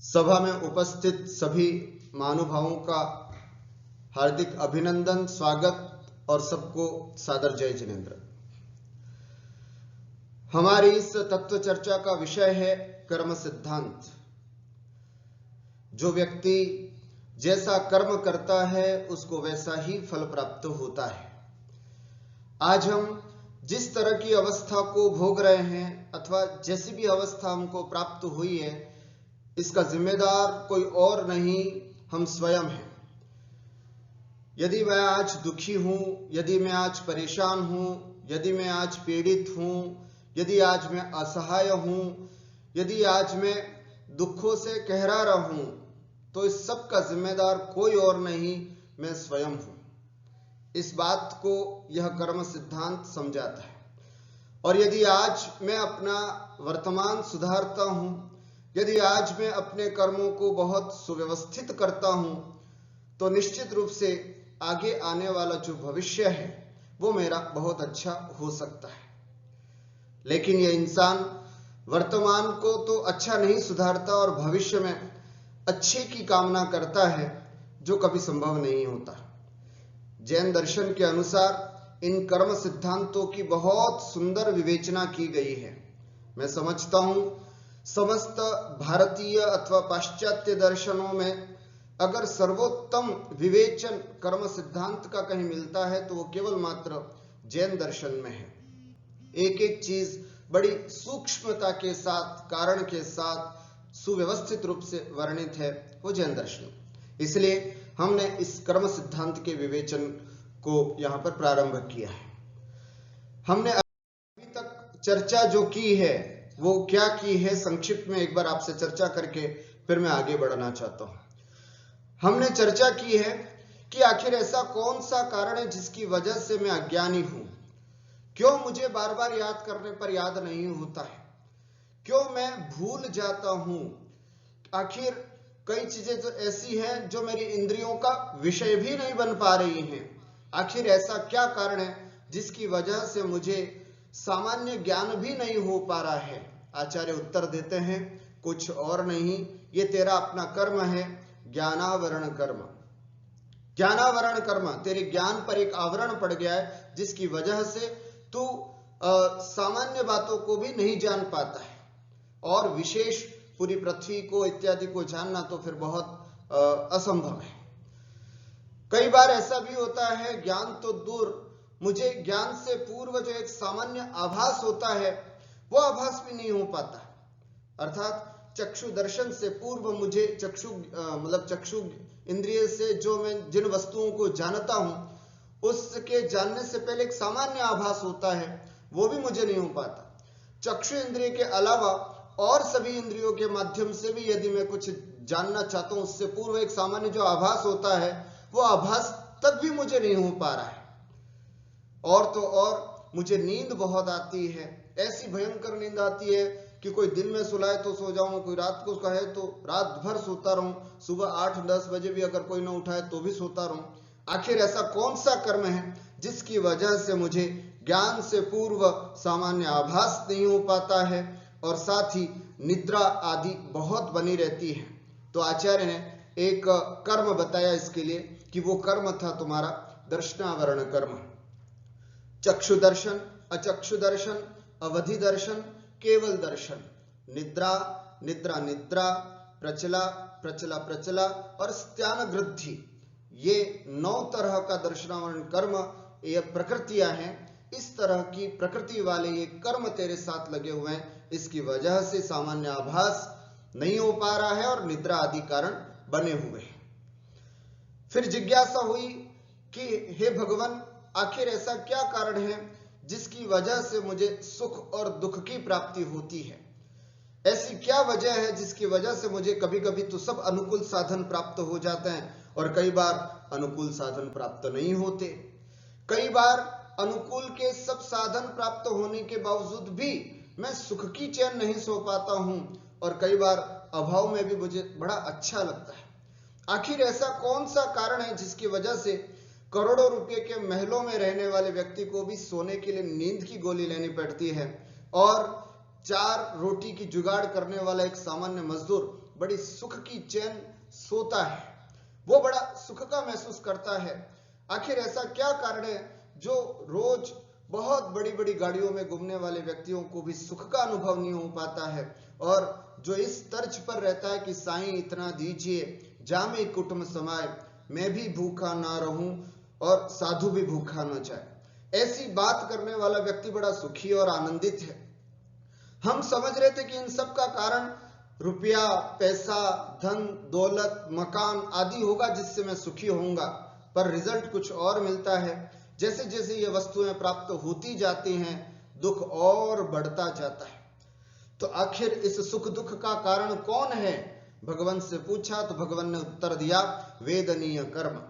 सभा में उपस्थित सभी महानुभावों का हार्दिक अभिनंदन, स्वागत और सबको सादर जय जिनेंद्र। हमारी इस तत्व चर्चा का विषय है कर्म सिद्धांत। जो व्यक्ति जैसा कर्म करता है उसको वैसा ही फल प्राप्त होता है। आज हम जिस तरह की अवस्था को भोग रहे हैं अथवा जैसी भी अवस्था हमको प्राप्त हुई है, इसका जिम्मेदार कोई और नहीं, हम स्वयं हैं। यदि मैं आज दुखी हूं, यदि मैं आज परेशान हूं, यदि मैं आज पीड़ित हूं, यदि आज मैं असहाय हूं, यदि आज मैं दुखों से कहरा रहा हूं, तो इस सब का जिम्मेदार कोई और नहीं, मैं स्वयं हूं। इस बात को यह कर्म सिद्धांत समझाता है। और यदि आज मैं अपना वर्तमान सुधारता हूं, यदि आज मैं अपने कर्मों को बहुत सुव्यवस्थित करता हूं, तो निश्चित रूप से आगे आने वाला जो भविष्य है वो मेरा बहुत अच्छा हो सकता है। लेकिन यह इंसान वर्तमान को तो अच्छा नहीं सुधारता और भविष्य में अच्छे की कामना करता है, जो कभी संभव नहीं होता। जैन दर्शन के अनुसार इन कर्म सिद्धांतों की बहुत सुंदर विवेचना की गई है। मैं समझता हूं समस्त भारतीय अथवा पाश्चात्य दर्शनों में अगर सर्वोत्तम विवेचन कर्म सिद्धांत का कहीं मिलता है तो वो केवल मात्र जैन दर्शन में है। एक एक चीज बड़ी सूक्ष्मता के साथ, कारण के साथ सुव्यवस्थित रूप से वर्णित है, वो जैन दर्शन। इसलिए हमने इस कर्म सिद्धांत के विवेचन को यहां पर प्रारंभ किया है। हमने अभी तक चर्चा जो की है वो क्या की है, संक्षिप्त में एक बार आपसे चर्चा करके फिर मैं आगे बढ़ना चाहता हूं। हमने चर्चा की है कि आखिर ऐसा कौन सा कारण है जिसकी वजह से मैं अज्ञानी हूं, क्यों मुझे बार बार याद करने पर याद नहीं होता है, क्यों मैं भूल जाता हूं। आखिर कई चीजें तो ऐसी हैं जो मेरी इंद्रियों का विषय भी नहीं बन पा रही हैं। आखिर ऐसा क्या कारण है जिसकी वजह से मुझे सामान्य ज्ञान भी नहीं हो पा रहा है। आचार्य उत्तर देते हैं, कुछ और नहीं, ये तेरा अपना कर्म है, ज्ञानावरण कर्म। ज्ञानावरण कर्म, तेरे ज्ञान पर एक आवरण पड़ गया है जिसकी वजह से तू सामान्य बातों को भी नहीं जान पाता है, और विशेष पूरी पृथ्वी को इत्यादि को जानना तो फिर बहुत असंभव है। कई बार ऐसा भी होता है, ज्ञान तो दूर, मुझे ज्ञान से पूर्व जो एक सामान्य आभास होता है वो आभास भी नहीं हो पाता। अर्थात चक्षु दर्शन से पूर्व मुझे चक्षु इंद्रिय से जो मैं जिन वस्तुओं को जानता हूं उसके जानने से पहले एक सामान्य आभास होता है, वो भी मुझे नहीं हो पाता। चक्षु इंद्रिय के अलावा और सभी इंद्रियों के माध्यम से भी यदि मैं कुछ जानना चाहता हूं, उससे पूर्व एक सामान्य जो आभास होता है वो आभास तक भी मुझे नहीं हो पा रहा है। और तो और मुझे नींद बहुत आती है, ऐसी भयंकर नींद आती है कि कोई दिन में सुलाए तो सो जाऊं, कोई रात को कहे तो रात भर सोता रहूं, सुबह 8-10 बजे भी अगर कोई न उठाए तो भी सोता रहूं। आखिर ऐसा कौन सा कर्म है जिसकी वजह से मुझे ज्ञान से पूर्व सामान्य आभास नहीं हो पाता है और साथ ही निद्रा आदि बहुत बनी रहती है। तो आचार्य ने एक कर्म बताया इसके लिए कि वो कर्म था तुम्हारा दर्शनावरण कर्म। चक्षु दर्शन, अचक्षु दर्शन, अवधि दर्शन, केवल दर्शन, निद्रा निद्रा निद्रा, प्रचला प्रचला प्रचला और स्त्यान वृद्धि, ये 9 तरह का दर्शनावरण कर्म, ये प्रकृतियां हैं। इस तरह की प्रकृति वाले ये कर्म तेरे साथ लगे हुए हैं, इसकी वजह से सामान्य आभास नहीं हो पा रहा है और निद्रा आदि कारण बने हुए हैं। फिर जिज्ञासा हुई कि हे भगवान, आखिर ऐसा क्या कारण है जिसकी वजह से मुझे सुख और दुख की प्राप्ति होती है। ऐसी क्या वजह है जिसकी वजह से मुझे कभी कभी तो सब अनुकूल साधन प्राप्त हो जाते हैं और कई बार अनुकूल साधन प्राप्त नहीं होते। कई बार अनुकूल के सब साधन प्राप्त होने के बावजूद भी मैं सुख की चैन नहीं सो पाता हूं और कई बार अभाव में भी मुझे बड़ा अच्छा लगता है। आखिर ऐसा कौन सा कारण है जिसकी वजह से करोड़ों रुपए के महलों में रहने वाले व्यक्ति को भी सोने के लिए नींद की गोली लेनी पड़ती है और 4 रोटी की जुगाड़ करने वाला एक सामान्य मजदूर बड़ी सुख की चैन सोता है, वो बड़ा सुख का महसूस करता है। आखिर ऐसा क्या कारण है जो रोज बहुत बड़ी बड़ी गाड़ियों में घूमने वाले व्यक्तियों को भी सुख का अनुभव नहीं हो पाता है, और जो इस तर्ज पर रहता है कि साईं इतना दीजिए जामे कुटुंब समाए, मैं भी भूखा ना रहूं और साधु भी भूखा न जाए, ऐसी बात करने वाला व्यक्ति बड़ा सुखी और आनंदित है। हम समझ रहे थे कि इन सब का कारण रुपया, पैसा, धन दौलत, मकान आदि होगा जिससे मैं सुखी होऊंगा, पर रिजल्ट कुछ और मिलता है। जैसे जैसे ये वस्तुएं प्राप्त होती जाती हैं, दुख और बढ़ता जाता है। तो आखिर इस सुख दुख का कारण कौन है, भगवान से पूछा तो भगवान ने उत्तर दिया, वेदनीय कर्म।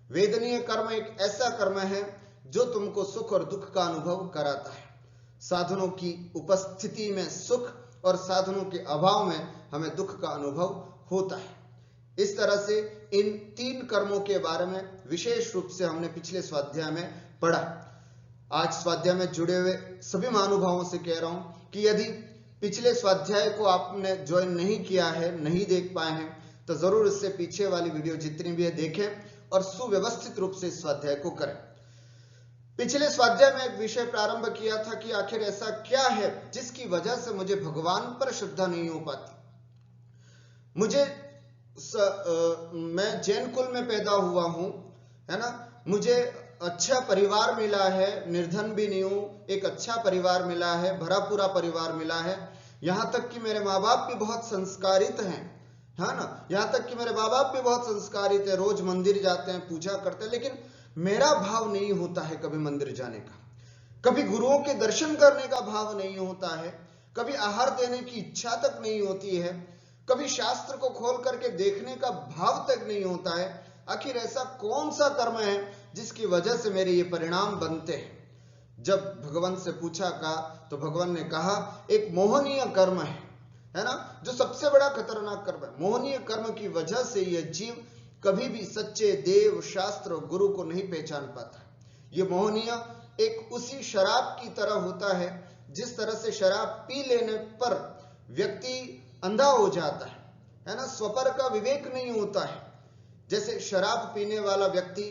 वेदनीय कर्म एक ऐसा कर्म है जो तुमको सुख और दुख का अनुभव कराता है। साधनों की उपस्थिति में सुख और साधनों के अभाव में हमें दुख का अनुभव होता है। इस तरह से इन तीन कर्मों के बारे में विशेष रूप से हमने पिछले स्वाध्याय में पढ़ा। आज स्वाध्याय में जुड़े हुए सभी महानुभावों से कह रहा हूं कि यदि पिछले स्वाध्याय को आपने ज्वाइन नहीं किया है, नहीं देख पाए हैं, तो जरूर इससे पीछे वाली वीडियो जितनी भी है देखें और सुव्यवस्थित रूप से इस स्वाध्याय को करें। पिछले स्वाध्याय में एक विषय प्रारंभ किया था कि आखिर ऐसा क्या है जिसकी वजह से मुझे भगवान पर श्रद्धा नहीं हो पाती। मैं जैन कुल में पैदा हुआ हूं, है ना, मुझे अच्छा परिवार मिला है, निर्धन भी नहीं हूं, एक अच्छा परिवार मिला है, भरा पूरा परिवार मिला है, यहां तक कि मेरे माँ बाप भी बहुत संस्कारित हैं, है ना, यहां तक कि मेरे माँ बाप भी बहुत संस्कारित है, रोज मंदिर जाते हैं, पूजा करते हैं, लेकिन मेरा भाव नहीं होता है कभी मंदिर जाने का, कभी गुरुओं के दर्शन करने का भाव नहीं होता है, कभी आहार देने की इच्छा तक नहीं होती है, कभी शास्त्र को खोल करके देखने का भाव तक नहीं होता है। आखिर ऐसा कौन सा कर्म है जिसकी वजह से मेरे ये परिणाम बनते हैं? जब भगवान से पूछा का तो भगवान ने कहा एक मोहनीय कर्म है ना, जो सबसे बड़ा खतरनाक कर्म है। मोहनीय कर्म की वजह से यह जीव कभी भी सच्चे देव, शास्त्र और गुरु को नहीं पहचान पाता। ये मोहनीय एक उसी शराब की तरह होता है, जिस तरह से शराब पी लेने पर व्यक्ति अंधा हो जाता है ना, स्वपर का विवेक नहीं होता है। जैसे शराब पीने वाला व्यक्ति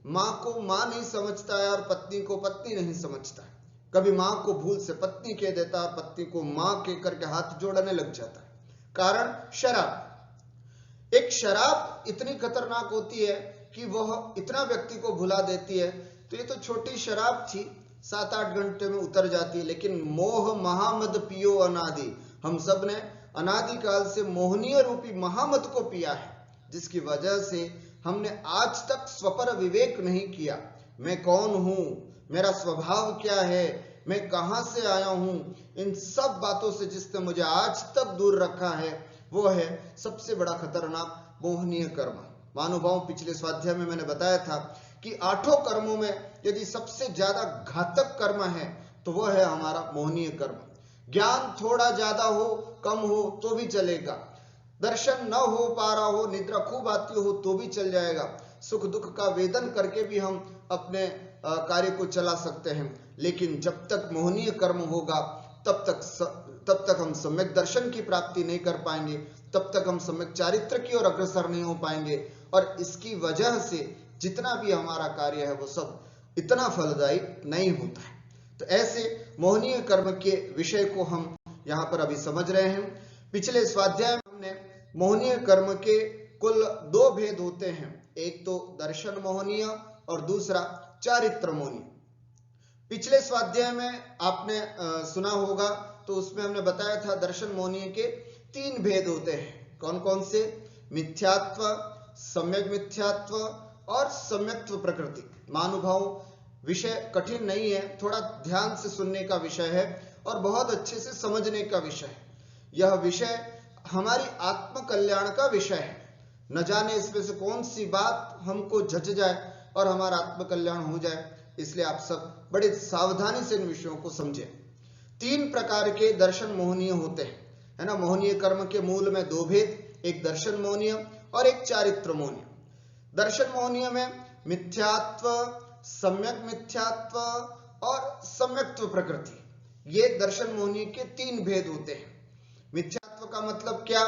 मां को मां नहीं समझता है और पत्नी को पत्नी नहीं समझता है, कभी मां को भूल से पत्नी कह देता है, पत्नी को मां कह करके हाथ जोड़ने लग जाता है, कारण शराब। एक शराब इतनी खतरनाक होती है कि वह इतना व्यक्ति को भुला देती है। तो ये तो छोटी शराब थी, 7-8 घंटे में उतर जाती है, लेकिन मोह महामद पियो अनादि, हम सब ने अनादिकाल से मोहनीय रूपी महामद को पिया है, जिसकी वजह से हमने आज तक स्वपर विवेक नहीं किया। मैं कौन हूं, मेरा स्वभाव क्या है, मैं कहां से आया हूं, इन सब बातों से जिसने मुझे आज तक दूर रखा है वो है सबसे बड़ा खतरनाक मोहनीय कर्म। महानुभाव, पिछले स्वाध्याय में मैंने बताया था कि 8 कर्मों में यदि सबसे ज्यादा घातक कर्म है तो वह है हमारा मोहनीय कर्म। ज्ञान थोड़ा ज्यादा हो कम हो तो भी चलेगा, दर्शन न हो पा रहा हो, निद्रा खूब आती हो तो भी चल जाएगा, सुख दुख का वेदन करके भी हम अपने कार्य को चला सकते हैं, लेकिन जब तक मोहनीय कर्म होगा तब तक हम सम्यक दर्शन की प्राप्ति नहीं कर पाएंगे, तब तक हम सम्यक चारित्र की ओर अग्रसर नहीं हो पाएंगे, और इसकी वजह से जितना भी हमारा कार्य है वो सब इतना फलदायी नहीं होता है। तो ऐसे मोहनीय कर्म के विषय को हम यहाँ पर अभी समझ रहे हैं। पिछले स्वाध्याय में हमने मोहनीय कर्म के कुल 2 भेद होते हैं, एक तो दर्शन मोहनीय और दूसरा चारित्र मोहनीय। पिछले स्वाध्याय में आपने सुना होगा तो उसमें हमने बताया था दर्शन मोहनीय के 3 भेद होते हैं। कौन कौन से? मिथ्यात्व, सम्यक मिथ्यात्व और सम्यक्त्व प्रकृति। महानुभाव, विषय कठिन नहीं है, थोड़ा ध्यान से सुनने का विषय है और बहुत अच्छे से समझने का विषय है। यह विषय हमारी आत्म कल्याण का विषय है। न जाने इसमें से कौन सी बात हमको जच जाए और हमारा आत्म कल्याण हो जाए, इसलिए आप सब बड़े सावधानी से इन विषयों को समझें। 3 प्रकार के दर्शन मोहनीय होते हैं, है ना। मोहनीय कर्म के मूल में 2 भेद, एक दर्शन मोहनीय और एक चारित्र मोहनीय। दर्शन मोहनीय में मिथ्यात्व, सम्यक मिथ्यात्व और सम्यक्त्व प्रकृति, ये दर्शन मोहनीय के 3 भेद होते हैं। मिथ्यात्व का मतलब क्या?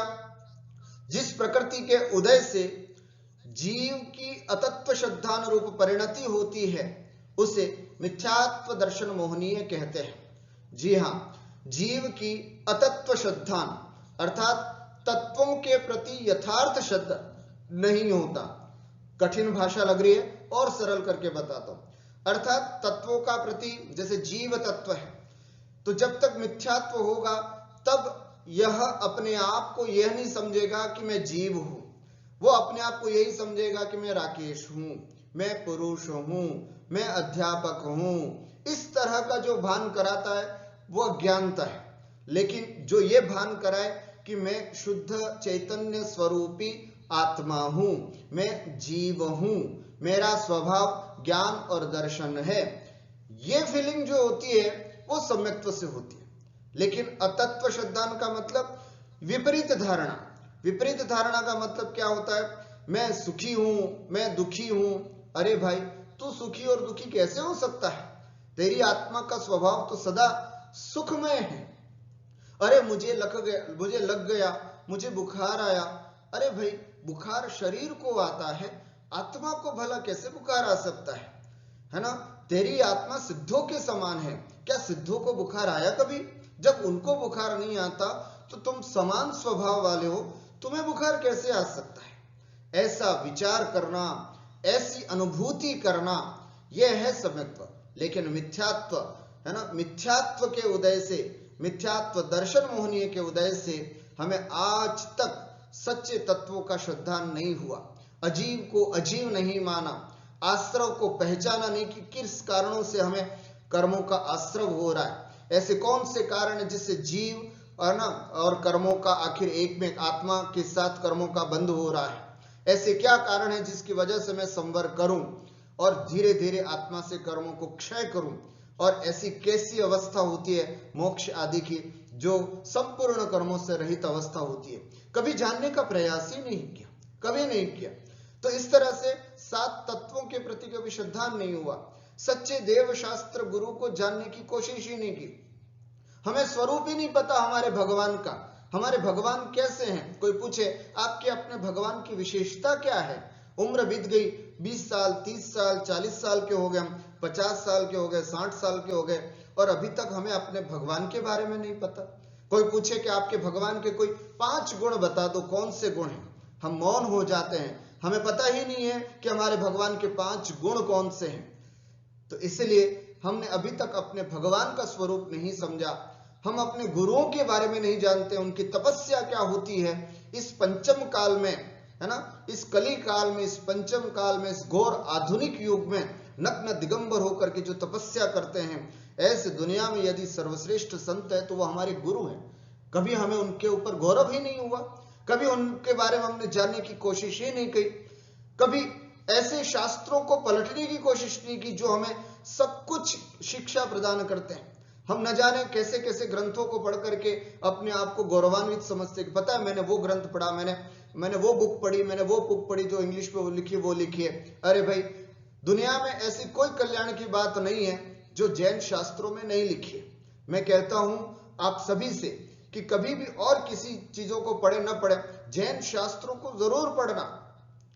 जिस प्रकृति के उदय से जीव की अतत्व श्रद्धानुरूप परिणति होती है उसे मिथ्यात्व दर्शन मोहनीय कहते हैं। जी हां, जीव की अतत्व श्रद्धान अर्थात तत्वों के प्रति यथार्थ श्रद्धा नहीं होता। कठिन भाषा लग रही है और सरल करके बताता हूं। अर्थात तत्वों का प्रति, जैसे जीव तत्व है, तो जब तक मिथ्यात्व होगा तब यह अपने आप को यह नहीं समझेगा कि मैं जीव हूं, वो अपने आप को यही समझेगा कि मैं राकेश हूं, मैं पुरुष हूं, मैं अध्यापक हूं। इस तरह का जो भान कराता है वो अज्ञानता है। लेकिन जो ये भान कराए कि मैं शुद्ध चैतन्य स्वरूपी आत्मा हूं, मैं जीव हूं, मेरा स्वभाव ज्ञान और दर्शन है, ये फीलिंग जो होती है वो सम्यक्त्व से होती है। लेकिन अतत्व श्रद्धान का मतलब विपरीत धारणा। विपरीत धारणा का मतलब क्या होता है? मैं सुखी हूं, मैं दुखी हूं। अरे भाई, तू सुखी और दुखी कैसे हो सकता है? तेरी आत्मा का स्वभाव तो सदा सुखमय है। अरे मुझे लग गया, मुझे बुखार आया। अरे भाई, बुखार शरीर को आता है, आत्मा को भला कैसे बुखार आ सकता है ना? तेरी आत्मा सिद्धों के समान है। क्या सिद्धों को बुखार आया कभी? जब उनको बुखार नहीं आता तो तुम समान स्वभाव वाले हो, तुम्हें बुखार कैसे आ सकता है? ऐसा विचार करना, ऐसी अनुभूति करना, यह है सम्यक्त्व। लेकिन मिथ्यात्व है ना, मिथ्यात्व के उदय से, मिथ्यात्व दर्शन मोहनीय के उदय से हमें आज तक सच्चे तत्वों का श्रद्धान नहीं हुआ। अजीव को अजीव नहीं माना, आश्रव को पहचाना नहीं कि किस कारणों से हमें कर्मों का आश्रव हो रहा है। ऐसे कौन से कारण है जिससे जीव और कर्मों का आखिर एक में, आत्मा के साथ कर्मों का बंध हो रहा है? ऐसे क्या कारण है जिसकी वजह से मैं संवर करूं और धीरे धीरे आत्मा से कर्मों को क्षय करूं? और ऐसी कैसी अवस्था होती है मोक्ष आदि की, जो संपूर्ण कर्मों से रहित अवस्था होती है? कभी जानने का प्रयास ही नहीं किया, कभी नहीं किया। तो इस तरह से 7 तत्वों के प्रति कभी श्रद्धान नहीं हुआ। सच्चे देव शास्त्र गुरु को जानने की कोशिश ही नहीं की। हमें स्वरूप ही नहीं पता हमारे भगवान का, हमारे भगवान कैसे हैं। कोई पूछे आपके अपने भगवान की विशेषता क्या है? उम्र बीत गई, 20 साल, 30 साल, 40 साल के हो गए, हम 50 साल के हो गए, 60 साल के हो गए, और अभी तक हमें अपने भगवान के बारे में नहीं पता। कोई पूछे कि आपके भगवान के कोई 5 गुण बता दो, कौन से गुण हैं? हम मौन हो जाते हैं, हमें पता ही नहीं है कि हमारे भगवान के 5 गुण कौन से हैं। तो इसलिए हमने अभी तक अपने भगवान का स्वरूप नहीं समझा। हम अपने गुरुओं के बारे में नहीं जानते, उनकी तपस्या क्या होती है। इस पंचम काल में, है ना, इस कली काल में, इस पंचम काल में, इस घोर आधुनिक युग में नग्न दिगंबर होकर के जो तपस्या करते हैं, ऐसे दुनिया में यदि सर्वश्रेष्ठ संत है तो वो हमारे गुरु हैं। कभी हमें उनके ऊपर गौरव ही नहीं हुआ, कभी उनके बारे में हमने जानने की कोशिश ही नहीं की, कभी ऐसे शास्त्रों को पलटने की कोशिश नहीं की जो हमें सब कुछ शिक्षा प्रदान करते हैं। हम न जाने कैसे कैसे ग्रंथों को पढ़ करके अपने आप को गौरवान्वित समझते हैं। पता है, मैंने वो ग्रंथ पढ़ा, मैंने वो बुक पढ़ी, मैंने वो बुक पढ़ी जो इंग्लिश में लिखी, वो लिखी है। अरे भाई, दुनिया में ऐसी कोई कल्याण की बात नहीं है जो जैन शास्त्रों में नहीं लिखी है। मैं कहता हूं आप सभी से कि कभी भी और किसी चीजों को पढ़े न पढ़े, जैन शास्त्रों को जरूर पढ़ना।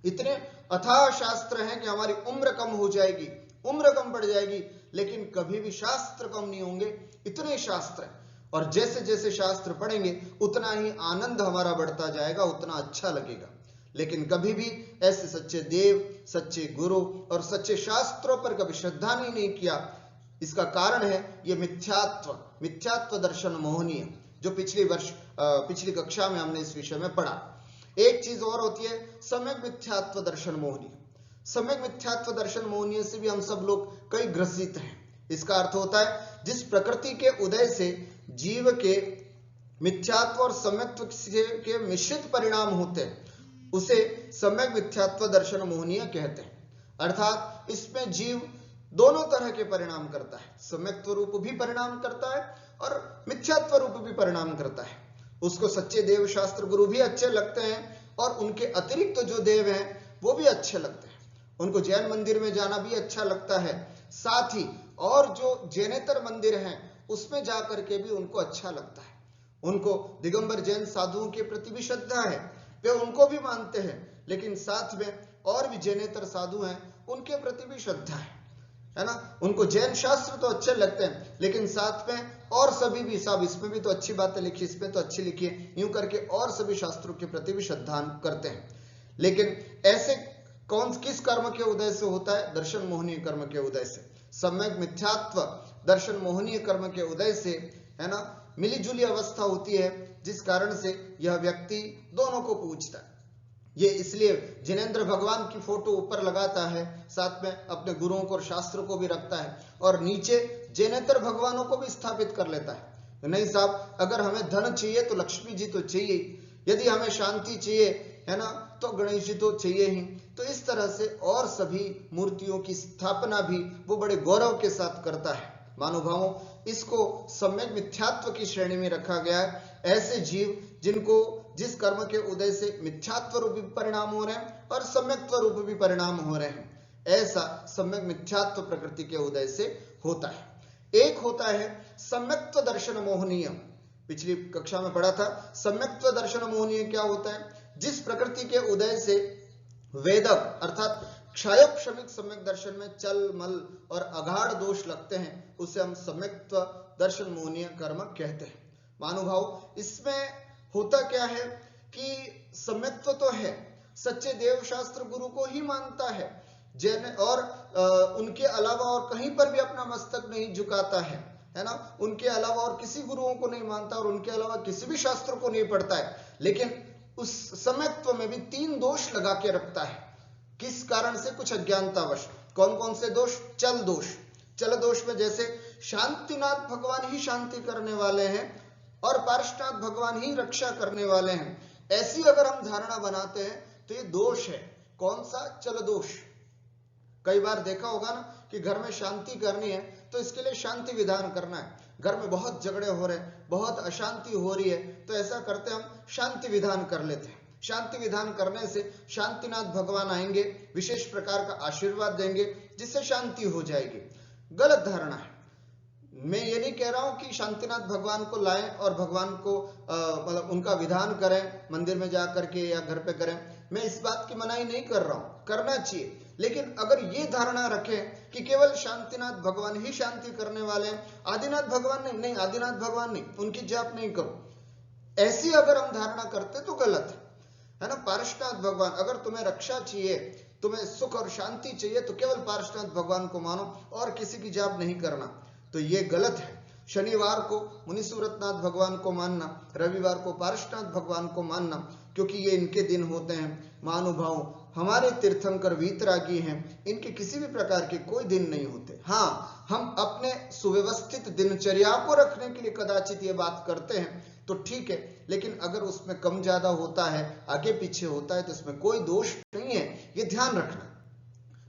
इतने अथाह शास्त्र हैं कि हमारी उम्र कम हो जाएगी, उम्र कम पड़ जाएगी, लेकिन कभी भी शास्त्र कम नहीं होंगे। इतने शास्त्र हैं, और जैसे जैसे शास्त्र पढ़ेंगे उतना ही आनंद हमारा बढ़ता जाएगा, उतना अच्छा लगेगा। लेकिन कभी भी ऐसे सच्चे देव, सच्चे गुरु और सच्चे शास्त्रों पर कभी श्रद्धा नहीं किया। इसका कारण है ये मिथ्यात्व दर्शन मोहनीय, जो पिछली कक्षा में हमने इस विषय में पढ़ा। एक चीज और होती है सम्यक मिथ्यात्व दर्शन मोहनीय। सम्यक मिथ्यात्व दर्शन मोहनीय से भी हम सब लोग कई ग्रसित हैं। इसका अर्थ होता है जिस प्रकृति के उदय से जीव के मिथ्यात्व और सम्यक्त्व के मिश्रित परिणाम होते हैं, उसे सम्यक मिथ्यात्व दर्शन मोहनीय कहते हैं। अर्थात इसमें जीव दोनों तरह के परिणाम करता है, सम्यक्त्व रूप भी परिणाम करता है और मिथ्यात्व रूप भी परिणाम करता है। उसको सच्चे देव शास्त्र गुरु भी अच्छे लगते हैं, और उनके अतिरिक्त जो देव हैं वो भी अच्छे लगते हैं। उनको जैन मंदिर में जाना भी अच्छा लगता है, साथ ही और जो जैनेतर मंदिर हैं उसमें जाकर के भी उनको अच्छा लगता है। उनको दिगंबर जैन साधुओं के प्रति भी श्रद्धा है। वे उनको भी मानते हैं, लेकिन साथ में और भी जैनेतर साधु हैं, उनके प्रति भी श्रद्धा है ना। उनको जैन शास्त्र तो अच्छे लगते हैं, लेकिन साथ में और सभी भी, साहब इसमें भी तो अच्छी बातें लिखी, इसमें तो अच्छी लिखी है, यूं करके और सभी शास्त्रों के प्रति भी श्रद्धा करते हैं। लेकिन ऐसे किस कर्म के उदय से होता है? दर्शन मोहनीय कर्म के उदय से, सम्यक मिथ्यात्व दर्शन मोहनीय कर्म के उदय से, है ना, मिली जुली अवस्था होती है, जिस कारण से यह व्यक्ति दोनों को पूजता है। ये इसलिए जिनेंद्र भगवान की फोटो ऊपर लगाता है, साथ में अपने गुरुओं को और शास्त्र को भी रखता है, और नीचे जैनेतर भगवानों को भी स्थापित कर लेता है। नहीं साहब, अगर हमें धन चाहिए तो लक्ष्मी जी तो चाहिए, यदि हमें शांति चाहिए, है ना, तो गणेश जी तो चाहिए ही। तो इस तरह से और सभी मूर्तियों की स्थापना भी वो बड़े गौरव के साथ करता है। महानुभावों, इसको सम्यक मिथ्यात्व की श्रेणी में रखा गया है। ऐसे जीव जिनको जिस कर्म के उदय से मिथ्यात्व रूपी परिणाम हो रहे हैं और सम्यक्त्व रूप भी परिणाम हो रहे हैं, ऐसा सम्यक मिथ्यात्व प्रकृति के उदय से होता है। एक होता है सम्यक्त्व दर्शन मोहनीय, पिछली कक्षा में पढ़ा था। सम्यक्त्व दर्शन मोहनीय क्या होता है? जिस प्रकृति के उदय से वेदक अर्थात क्षयक्षमिक सम्यक दर्शन में चल मल और अगाढ़ दोष लगते हैं, उसे हम सम्यक्त्व दर्शन मोहनीय कर्म कहते हैं। महानुभाव, इसमें होता क्या है कि सम्यक्त्व तो है, सच्चे देव शास्त्र गुरु को ही मानता है, जैन और उनके अलावा और कहीं पर भी अपना मस्तक नहीं झुकाता है ना, उनके अलावा और किसी गुरुओं को नहीं मानता और उनके अलावा किसी भी शास्त्र को नहीं पढ़ता है, लेकिन उस सम्यक्त्व में भी 3 दोष लगा के रखता है। किस कारण से? कुछ अज्ञानतावश। कौन कौन से दोष? चल दोष। चल दोष में जैसे शांतिनाथ भगवान ही शांति करने वाले हैं और पार्श्वनाथ भगवान ही रक्षा करने वाले हैं, ऐसी अगर हम धारणा बनाते हैं तो ये दोष है। कौन सा? चल दोष। कई बार देखा होगा ना कि घर में शांति करनी है तो इसके लिए शांति विधान करना है। घर में बहुत झगड़े हो रहे हैं, बहुत अशांति हो रही है, तो ऐसा करते हम शांति विधान कर लेते हैं। शांति विधान करने से शांतिनाथ भगवान आएंगे, विशेष प्रकार का आशीर्वाद देंगे, जिससे शांति हो जाएगी। गलत धारणा है। मैं ये नहीं कह रहा हूं कि शांतिनाथ भगवान को लाएं और भगवान को मतलब उनका विधान करें, मंदिर में जाकर के या घर पे करें, मैं इस बात की मनाही नहीं कर रहा हूं, करना चाहिए। लेकिन अगर ये धारणा रखें कि केवल शांतिनाथ भगवान ही शांति करने वाले हैं, आदिनाथ भगवान नहीं, आदिनाथ भगवान नहीं, उनकी जाप नहीं करो, ऐसी अगर हम धारणा करते तो गलत है ना। पार्श्वनाथ भगवान, अगर तुम्हें रक्षा चाहिए, तुम्हें सुख और शांति चाहिए, तो केवल पार्श्वनाथ भगवान को मानो और किसी की जाप नहीं करना, तो ये गलत है। शनिवार को मुनिसुव्रतनाथ भगवान को मानना, रविवार को पार्श्वनाथ भगवान को मानना, क्योंकि ये इनके दिन होते हैं। महानुभाव, हमारे तीर्थंकर वीतरागी हैं, इनके किसी भी प्रकार के कोई दिन नहीं होते। हाँ, हम अपने सुव्यवस्थित दिनचर्या को रखने के लिए कदाचित ये बात करते हैं तो ठीक है, लेकिन अगर उसमें कम ज्यादा होता है, आगे पीछे होता है, तो इसमें कोई दोष नहीं है, ये ध्यान रखना।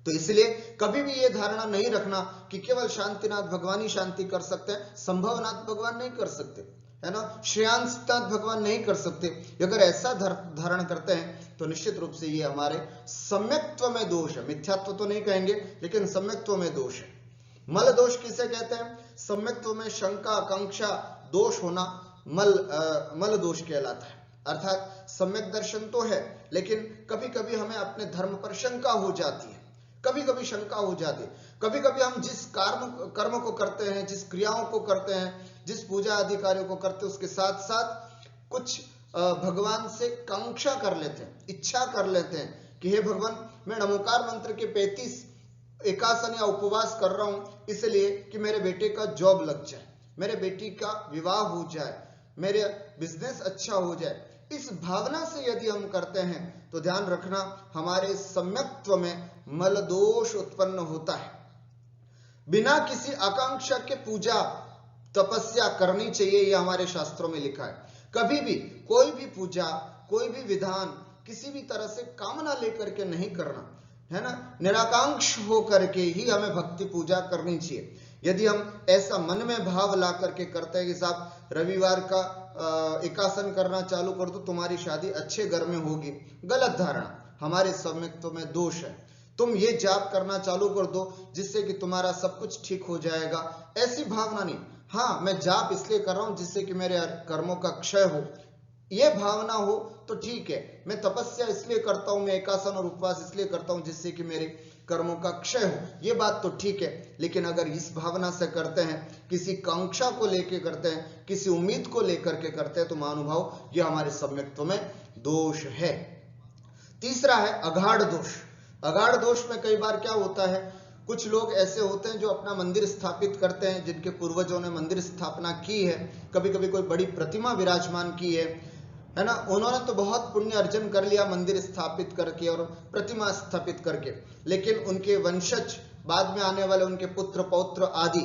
तो इसलिए कभी भी ये धारणा नहीं रखना कि केवल शांतिनाथ भगवान ही शांति कर सकते हैं, संभवनाथ भगवान नहीं कर सकते, है ना, श्रेयांसनाथ भगवान नहीं कर सकते। अगर ऐसा धारण करते हैं तो निश्चित रूप से ये हमारे सम्यक्त्व में दोष है। मिथ्यात्व तो नहीं कहेंगे, लेकिन सम्यक्त्व में दोष है। मल दोष किसे कहते हैं? सम्यक्त्व में शंका आकांक्षा दोष होना मल दोष कहलाता है। अर्थात सम्यक दर्शन तो है, लेकिन कभी कभी हमें अपने धर्म पर शंका हो जाती है, कभी कभी शंका हो जाती है। कभी कभी हम जिस कर्म को करते हैं, जिस क्रियाओं को करते हैं, जिस पूजा आदि कार्यों को करते हैं, उसके साथ साथ कुछ भगवान से कांक्षा कर लेते हैं, इच्छा कर लेते हैं कि हे भगवान, मैं नमोकार मंत्र के 35 एकासन या उपवास कर रहा हूं, इसलिए कि मेरे बेटे का जॉब लग जाए, मेरे बेटी का विवाह हो जाए, मेरे बिजनेस अच्छा हो जाए। इस भावना से यदि हम करते हैं तो ध्यान रखना, हमारे सम्यक्त्व में मल दोष उत्पन्न होता है। बिना किसी आकांक्षा के पूजा तपस्या करनी चाहिए, यह हमारे शास्त्रों में लिखा है। कभी भी कोई भी पूजा, कोई भी विधान किसी भी तरह से कामना लेकर के नहीं करना, है ना, निराकांक्ष हो करके ही हमें भक्ति पूजा करनी चाहिए। यदि हम ऐसा मन में भाव ला करके करते हैं कि साहब रविवार का एकासन करना चालू कर दो, तुम्हारी शादी अच्छे घर में होगी, गलत धारणा, हमारे सम्यक्त्व में दोष है। तुम ये जाप करना चालू कर दो जिससे कि तुम्हारा सब कुछ ठीक हो जाएगा, ऐसी भावना नहीं। हाँ, मैं जाप इसलिए कर रहा हूं जिससे कि मेरे कर्मों का क्षय हो, ये भावना हो तो ठीक है, मैं तपस्या इसलिए करता हूं, मैं एकासन और उपवास इसलिए करता हूं जिससे कि मेरे कर्मों का क्षय हो, ये बात तो ठीक है। लेकिन अगर इस भावना से करते हैं, किसी कांक्षा को लेकर करते हैं, किसी उम्मीद को लेकर के करते हैं, तो महानुभाव ये हमारे सम्यक्त्व में दोष है। तीसरा है अगाढ़ दोष। अगाढ़ दोष में कई बार क्या होता है, कुछ लोग ऐसे होते हैं जो अपना मंदिर स्थापित करते हैं, जिनके पूर्वजों ने मंदिर स्थापना की है, कभी कभी कोई बड़ी प्रतिमा विराजमान की है ना, उन्होंने तो बहुत पुण्य अर्जन कर लिया मंदिर स्थापित करके और प्रतिमा स्थापित करके, लेकिन उनके वंशज, बाद में आने वाले उनके पुत्र पौत्र आदि,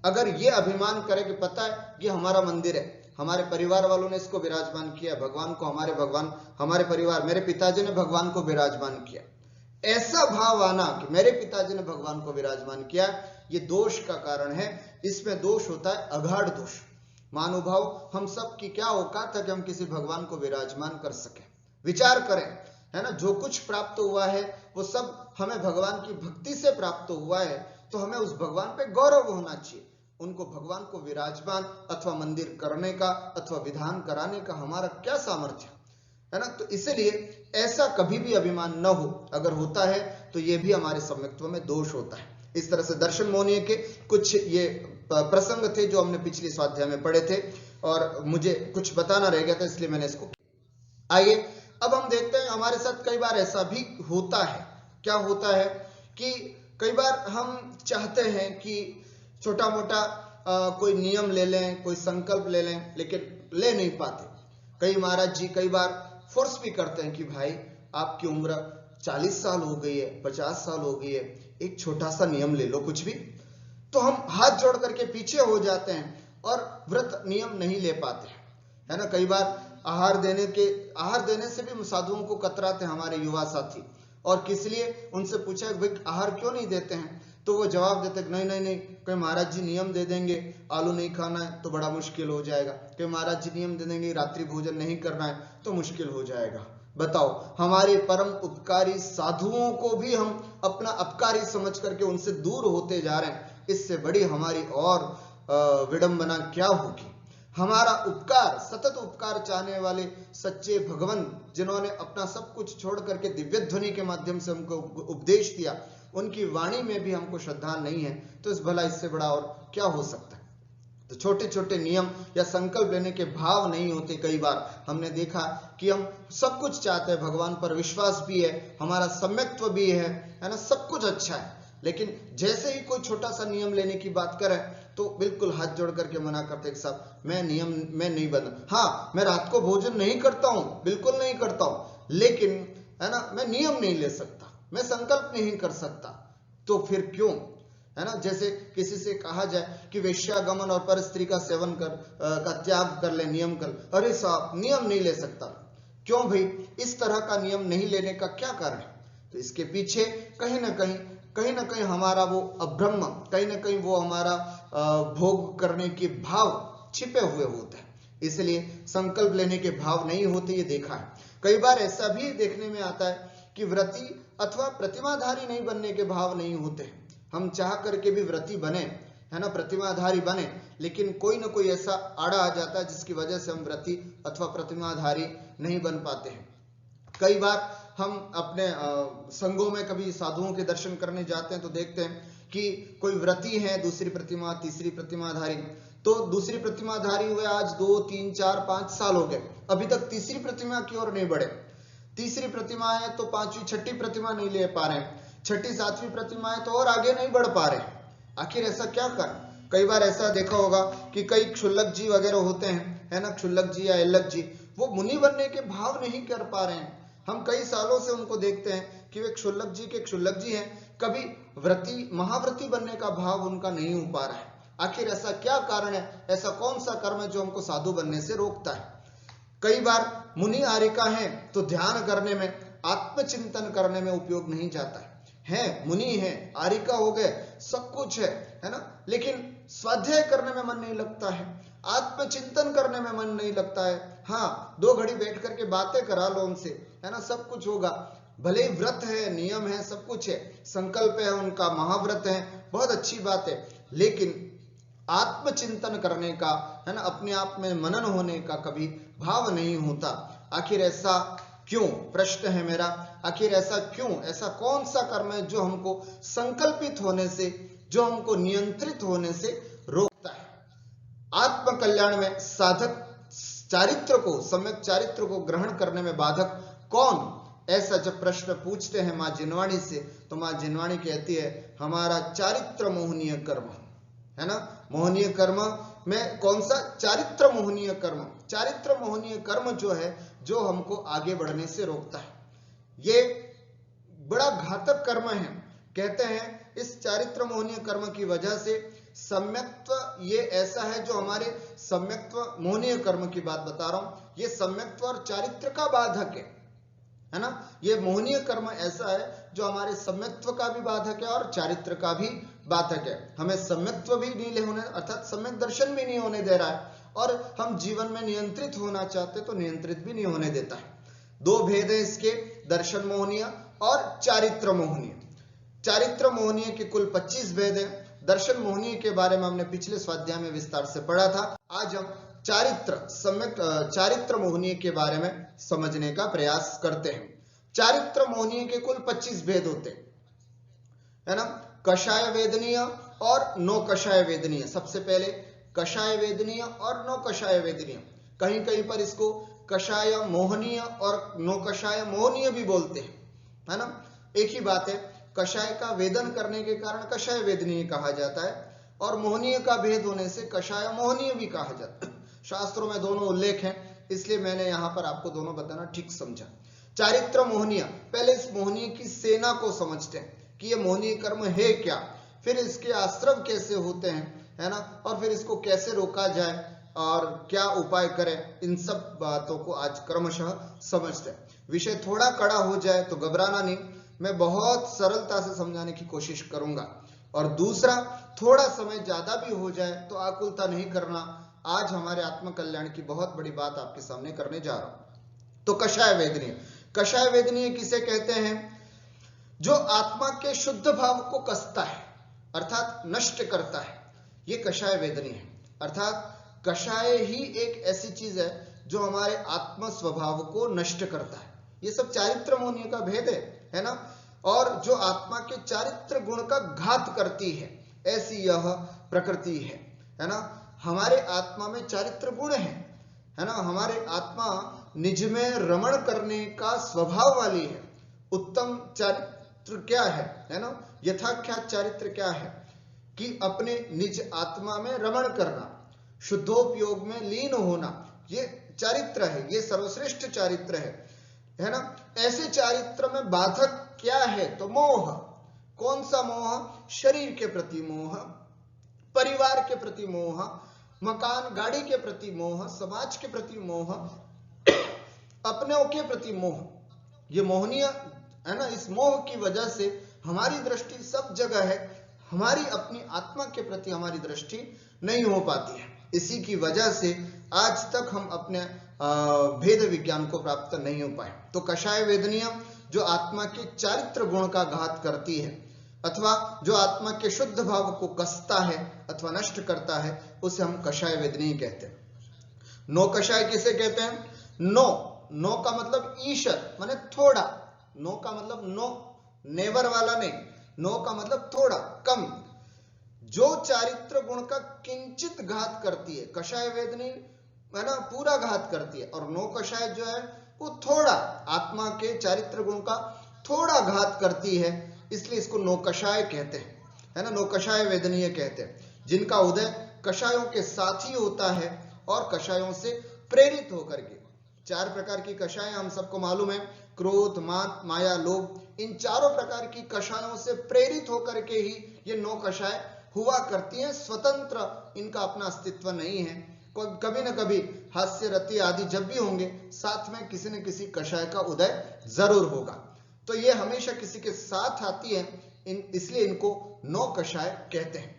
अगर ये अभिमान करे कि पता है ये हमारा मंदिर है, हमारे परिवार वालों ने इसको विराजमान किया, भगवान को हमारे परिवार, मेरे पिताजी ने भगवान को विराजमान किया, ऐसा भाव आना कि मेरे पिताजी ने भगवान को विराजमान किया, ये दोष का कारण है। इसमें दोष होता है अगाढ़ दोष। महानुभाव, हम सब की क्या औकात है कि हम किसी भगवान को विराजमान कर सके? विचार करें, है ना, जो कुछ प्राप्त हुआ है वो सब हमें भगवान की भक्ति से प्राप्त हुआ है, तो हमें उस भगवान पे गौरव होना चाहिए। उनको भगवान को विराजमान अथवा मंदिर करने का अथवा विधान कराने का हमारा क्या सामर्थ्य है ना। तो इसलिए ऐसा कभी भी अभिमान न हो, अगर होता है तो ये भी हमारे सम्यक्त्व में दोष होता है। इस तरह से दर्शन मोहनीय के कुछ ये प्रसंग थे जो हमने पिछले स्वाध्याय में पढ़े थे, और मुझे कुछ बताना रह गया था इसलिए मैंने इसको। आइए अब हम देखते हैं, हमारे साथ कई बार ऐसा भी होता है। क्या होता है कि कई बार हम चाहते हैं कि छोटा मोटा कोई नियम ले लें, कोई संकल्प ले लें, लेकिन ले नहीं पाते। कई महाराज जी कई बार फोर्स भी करते हैं कि भाई आपकी उम्र 40 साल हो गई है, 50 साल हो गई है, एक छोटा सा नियम ले लो कुछ भी। तो हम हाथ जोड़ करके पीछे हो जाते हैं और व्रत नियम नहीं ले पाते, है ना। कई बार आहार देने से भी साधुओं को कतराते हमारे युवा साथी, और किस लिए उनसे पूछा भाई आहार क्यों नहीं देते हैं, तो वो जवाब देते नहीं, कहीं महाराज जी नियम दे देंगे आलू नहीं खाना है तो बड़ा मुश्किल हो जाएगा, कहीं महाराज जी नियम दे देंगे रात्रि भोजन नहीं करना है तो मुश्किल हो जाएगा। बताओ, हमारे परम उपकारी साधुओं को भी हम अपना अपकारी समझ करके उनसे दूर होते जा रहे हैं। इससे बड़ी हमारी और विडंबना क्या होगी। हमारा उपकार, सतत उपकार चाहने वाले सच्चे भगवान, जिन्होंने अपना सब कुछ छोड़ करके दिव्य ध्वनि के माध्यम से हमको उपदेश दिया, उनकी वाणी में भी हमको श्रद्धा नहीं है, तो इस भला इससे बड़ा और क्या हो सकता है। तो छोटे छोटे नियम या संकल्प लेने के भाव नहीं होते। कई बार हमने देखा कि हम सब कुछ चाहते हैं, भगवान पर विश्वास भी है, हमारा सम्यक्त्व भी है ना, सब कुछ अच्छा है, लेकिन जैसे ही कोई छोटा सा नियम लेने की बात करें तो बिल्कुल हाथ जोड़ करके मना करते हैं, साहब मैं नहीं बंद, हाँ मैं रात को भोजन नहीं करता हूं, बिल्कुल नहीं करता हूं, लेकिन है ना मैं नियम नहीं ले सकता, मैं संकल्प नहीं कर सकता। तो फिर क्यों, है ना। जैसे किसी से कहा जाए कि वेश्यागमन और पर स्त्री का सेवन का त्याग कर ले, नियम कर, अरे साहब नियम नहीं ले सकता। क्यों भाई, इस तरह का नियम नहीं लेने का क्या कारण है? तो इसके पीछे कहीं ना कहीं हमारा वो अब्रह्म, कहीं ना कहीं वो हमारा भोग करने के भाव छिपे हुए होते हैं, इसलिए संकल्प लेने के भाव नहीं होते, ये देखा है। कई बार ऐसा भी देखने में आता है कि व्रती अथवा प्रतिमाधारी नहीं बनने के भाव नहीं होते हैं। हम चाह करके भी व्रती बने, है ना, प्रतिमाधारी बने, लेकिन कोई ना कोई ऐसा आड़ा आ जाता है जिसकी वजह से हम व्रती अथवा प्रतिमाधारी नहीं बन पाते हैं। कई बार हम अपने संघों में कभी साधुओं के दर्शन करने जाते हैं तो देखते हैं कि कोई व्रती है, दूसरी प्रतिमा, तीसरी प्रतिमाधारी, तो दूसरी प्रतिमाधारी हुए आज 2, 3, 4, 5 साल हो गए, अभी तक तीसरी प्रतिमा की ओर नहीं बढ़े। तीसरी प्रतिमा है तो 5वीं 6ठी प्रतिमा नहीं ले पा रहे हैं, 6ठी 7वीं प्रतिमा है तो और आगे नहीं बढ़ पा रहे। आखिर ऐसा क्या कर? कई बार ऐसा देखा होगा कि कई क्षुल्लक जी वगैरह होते हैं, है ना, क्षुल्लक जी या एल्लक जी, वो मुनि बनने के भाव नहीं कर पा रहे हैं। हम कई सालों से उनको देखते हैं कि वे क्षुल्लक जी हैं, कभी व्रती महाव्रती बनने का भाव उनका नहीं हो पा रहा है। आखिर ऐसा क्या कारण है? ऐसा कौन सा कर्म है जो हमको साधु बनने से रोकता है? कई बार मुनि आरिका है तो ध्यान करने में, आत्मचिंतन करने में उपयोग नहीं जाता है मुनि है, आरिका हो गए, सब कुछ है ना, लेकिन स्वाध्याय करने में मन नहीं लगता है, आत्मचिंतन करने में मन नहीं लगता है। हाँ, 2 घड़ी बैठ करके बातें करा लो उनसे, है ना, सब कुछ होगा। भले ही व्रत है, नियम है, सब कुछ है, संकल्प है उनका, महाव्रत है, बहुत अच्छी बात है, लेकिन आत्मचिंतन करने का, है ना, अपने आप में मनन होने का कभी भाव नहीं होता। आखिर ऐसा क्यों, प्रश्न है मेरा, आखिर ऐसा क्यों? ऐसा कौन सा कर्म है जो हमको संकल्पित होने से, जो हमको नियंत्रित होने से रोकता है? आत्म कल्याण में साधक चारित्र को, सम्यक चारित्र को ग्रहण करने में बाधक कौन? ऐसा जब प्रश्न पूछते हैं मां जिनवाणी से, तो मां जिनवाणी कहती है हमारा चारित्र मोहनीय कर्म, है ना। मोहनीय कर्म में कौन सा? चारित्र मोहनीय कर्म। चारित्र मोहनीय कर्म जो है, जो हमको आगे बढ़ने से रोकता है, ये बड़ा घातक कर्म है। कहते हैं इस चारित्र मोहनीय कर्म की वजह से सम्यक्त्व, ये ऐसा है जो हमारे सम्यक्त्व, मोहनीय कर्म की बात बता रहा हूं, ये सम्यक्त्व और चारित्र का बाधक है ना। ये मोहनीय कर्म ऐसा है जो हमारे सम्यक्त्व का भी बाधक है और चारित्र का भी बाधक है। हमें सम्यक्त्व भी नहीं होने, अर्थात सम्यक दर्शन भी नहीं होने दे रहा है, और हम जीवन में नियंत्रित होना चाहते तो नियंत्रित भी नहीं होने देता है। दो भेद है इसके, दर्शन मोहनीय और चारित्र मोहनीय। चारित्र मोहनीय के कुल 25 भेद है। दर्शन मोहनीय के बारे में हमने पिछले स्वाध्याय में विस्तार से पढ़ा था। आज हम चारित्र, सम्यक चारित्र मोहनीय के बारे में समझने का प्रयास करते हैं। चारित्र मोहनीय के कुल 25 भेद होते हैं, है ना। कषाय वेदनीय और नो कषाय वेदनीय। सबसे पहले कषाय वेदनीय और नो कषाय वेदनीय। कहीं कहीं पर इसको कषाय मोहनीय और नो कषाय मोहनीय भी बोलते हैं, है ना। एक ही बात है, कषाय का वेदन करने के कारण कषाय वेदनीय कहा जाता है, और मोहनीय का भेद होने से कषाय मोहनीय भी कहा जाता है। शास्त्रों में दोनों उल्लेख हैं, इसलिए मैंने यहां पर आपको दोनों बताना ठीक समझा। चारित्र मोहनीय, पहले इस मोहनीय की सेना को समझते हैं कि ये मोहनीय कर्म है क्या, फिर इसके आश्रव कैसे होते हैं, है ना, और फिर इसको कैसे रोका जाए और क्या उपाय करें, इन सब बातों को आज क्रमशः समझते हैं। विषय थोड़ा कड़ा हो जाए तो घबराना नहीं, मैं बहुत सरलता से समझाने की कोशिश करूंगा। और दूसरा, थोड़ा समय ज्यादा भी हो जाए तो आकुलता नहीं करना। आज हमारे आत्म कल्याण की बहुत बड़ी बात आपके सामने करने जा रहा हूं। तो कषाय वेदनीय, कषाय वेदनीय किसे कहते हैं? जो आत्मा के शुद्ध भाव को कसता है, अर्थात नष्ट करता है, ये कषाय वेदनीय है। अर्थात कषाय ही एक ऐसी चीज है जो हमारे आत्म स्वभाव को नष्ट करता है। ये सब चारित्र मोहनीय का भेद है ना। और जो आत्मा के चारित्र गुण का घात करती है, ऐसी यह प्रकृति है ना। हमारे आत्मा में चारित्र गुण है ना। हमारे आत्मा निज में रमण करने का स्वभाव वाली है। उत्तम चारित्र क्या है ना, यथाख्यात चारित्र क्या है कि अपने निज आत्मा में रमण करना, शुद्धोपयोग में लीन होना, ये चारित्र है, ये सर्वश्रेष्ठ चारित्र है ना। ऐसे चारित्र में बाधक क्या है? तो मोह। कौन सा मोह? शरीर के प्रति मोह, परिवार के प्रति मोह, मकान गाड़ी के प्रति मोह, समाज के प्रति मोह, अपनों के प्रति मोह। ये मोहनीय है ना। इस मोह की वजह से हमारी दृष्टि सब जगह है, हमारी अपनी आत्मा के प्रति हमारी दृष्टि नहीं हो पाती है। इसी की वजह से आज तक हम अपने भेद विज्ञान को प्राप्त नहीं हो पाए। तो कषाय वेदनीय जो आत्मा के चारित्र गुण का घात करती है, अथवा जो आत्मा के शुद्ध भाव को कसता है अथवा नष्ट करता है, उसे हम कषाय वेदनीय कहते हैं। नो कषाय किसे कहते हैं? नो, नो का मतलब ईशर, माने थोड़ा। नो का मतलब नो, नेवर वाला नहीं। नो का मतलब थोड़ा, कम। जो चारित्र गुण का किंचित घात करती है, कषाय वेदनीय है ना पूरा घात करती है, और नो कषाय जो है वो थोड़ा, आत्मा के चारित्र गुण का थोड़ा घात करती है, इसलिए इसको नो कषाय कहते हैं, है ना। नो कषाय वेदनीय कहते हैं, जिनका उदय कषायों के साथ ही होता है और कषायों से प्रेरित होकर के। 4 प्रकार की कषाय हम सबको मालूम है, क्रोध, मान, माया, लोभ। इन चारों प्रकार की कषायों से प्रेरित होकर के ही ये 9 कषाय हुआ करती हैं। स्वतंत्र इनका अपना अस्तित्व नहीं है। कभी न कभी हास्य, रति आदि जब भी होंगे, साथ में किसी न किसी कषाय का उदय जरूर होगा। तो ये हमेशा किसी के साथ आती है, इसलिए इनको 9 कषाय कहते हैं।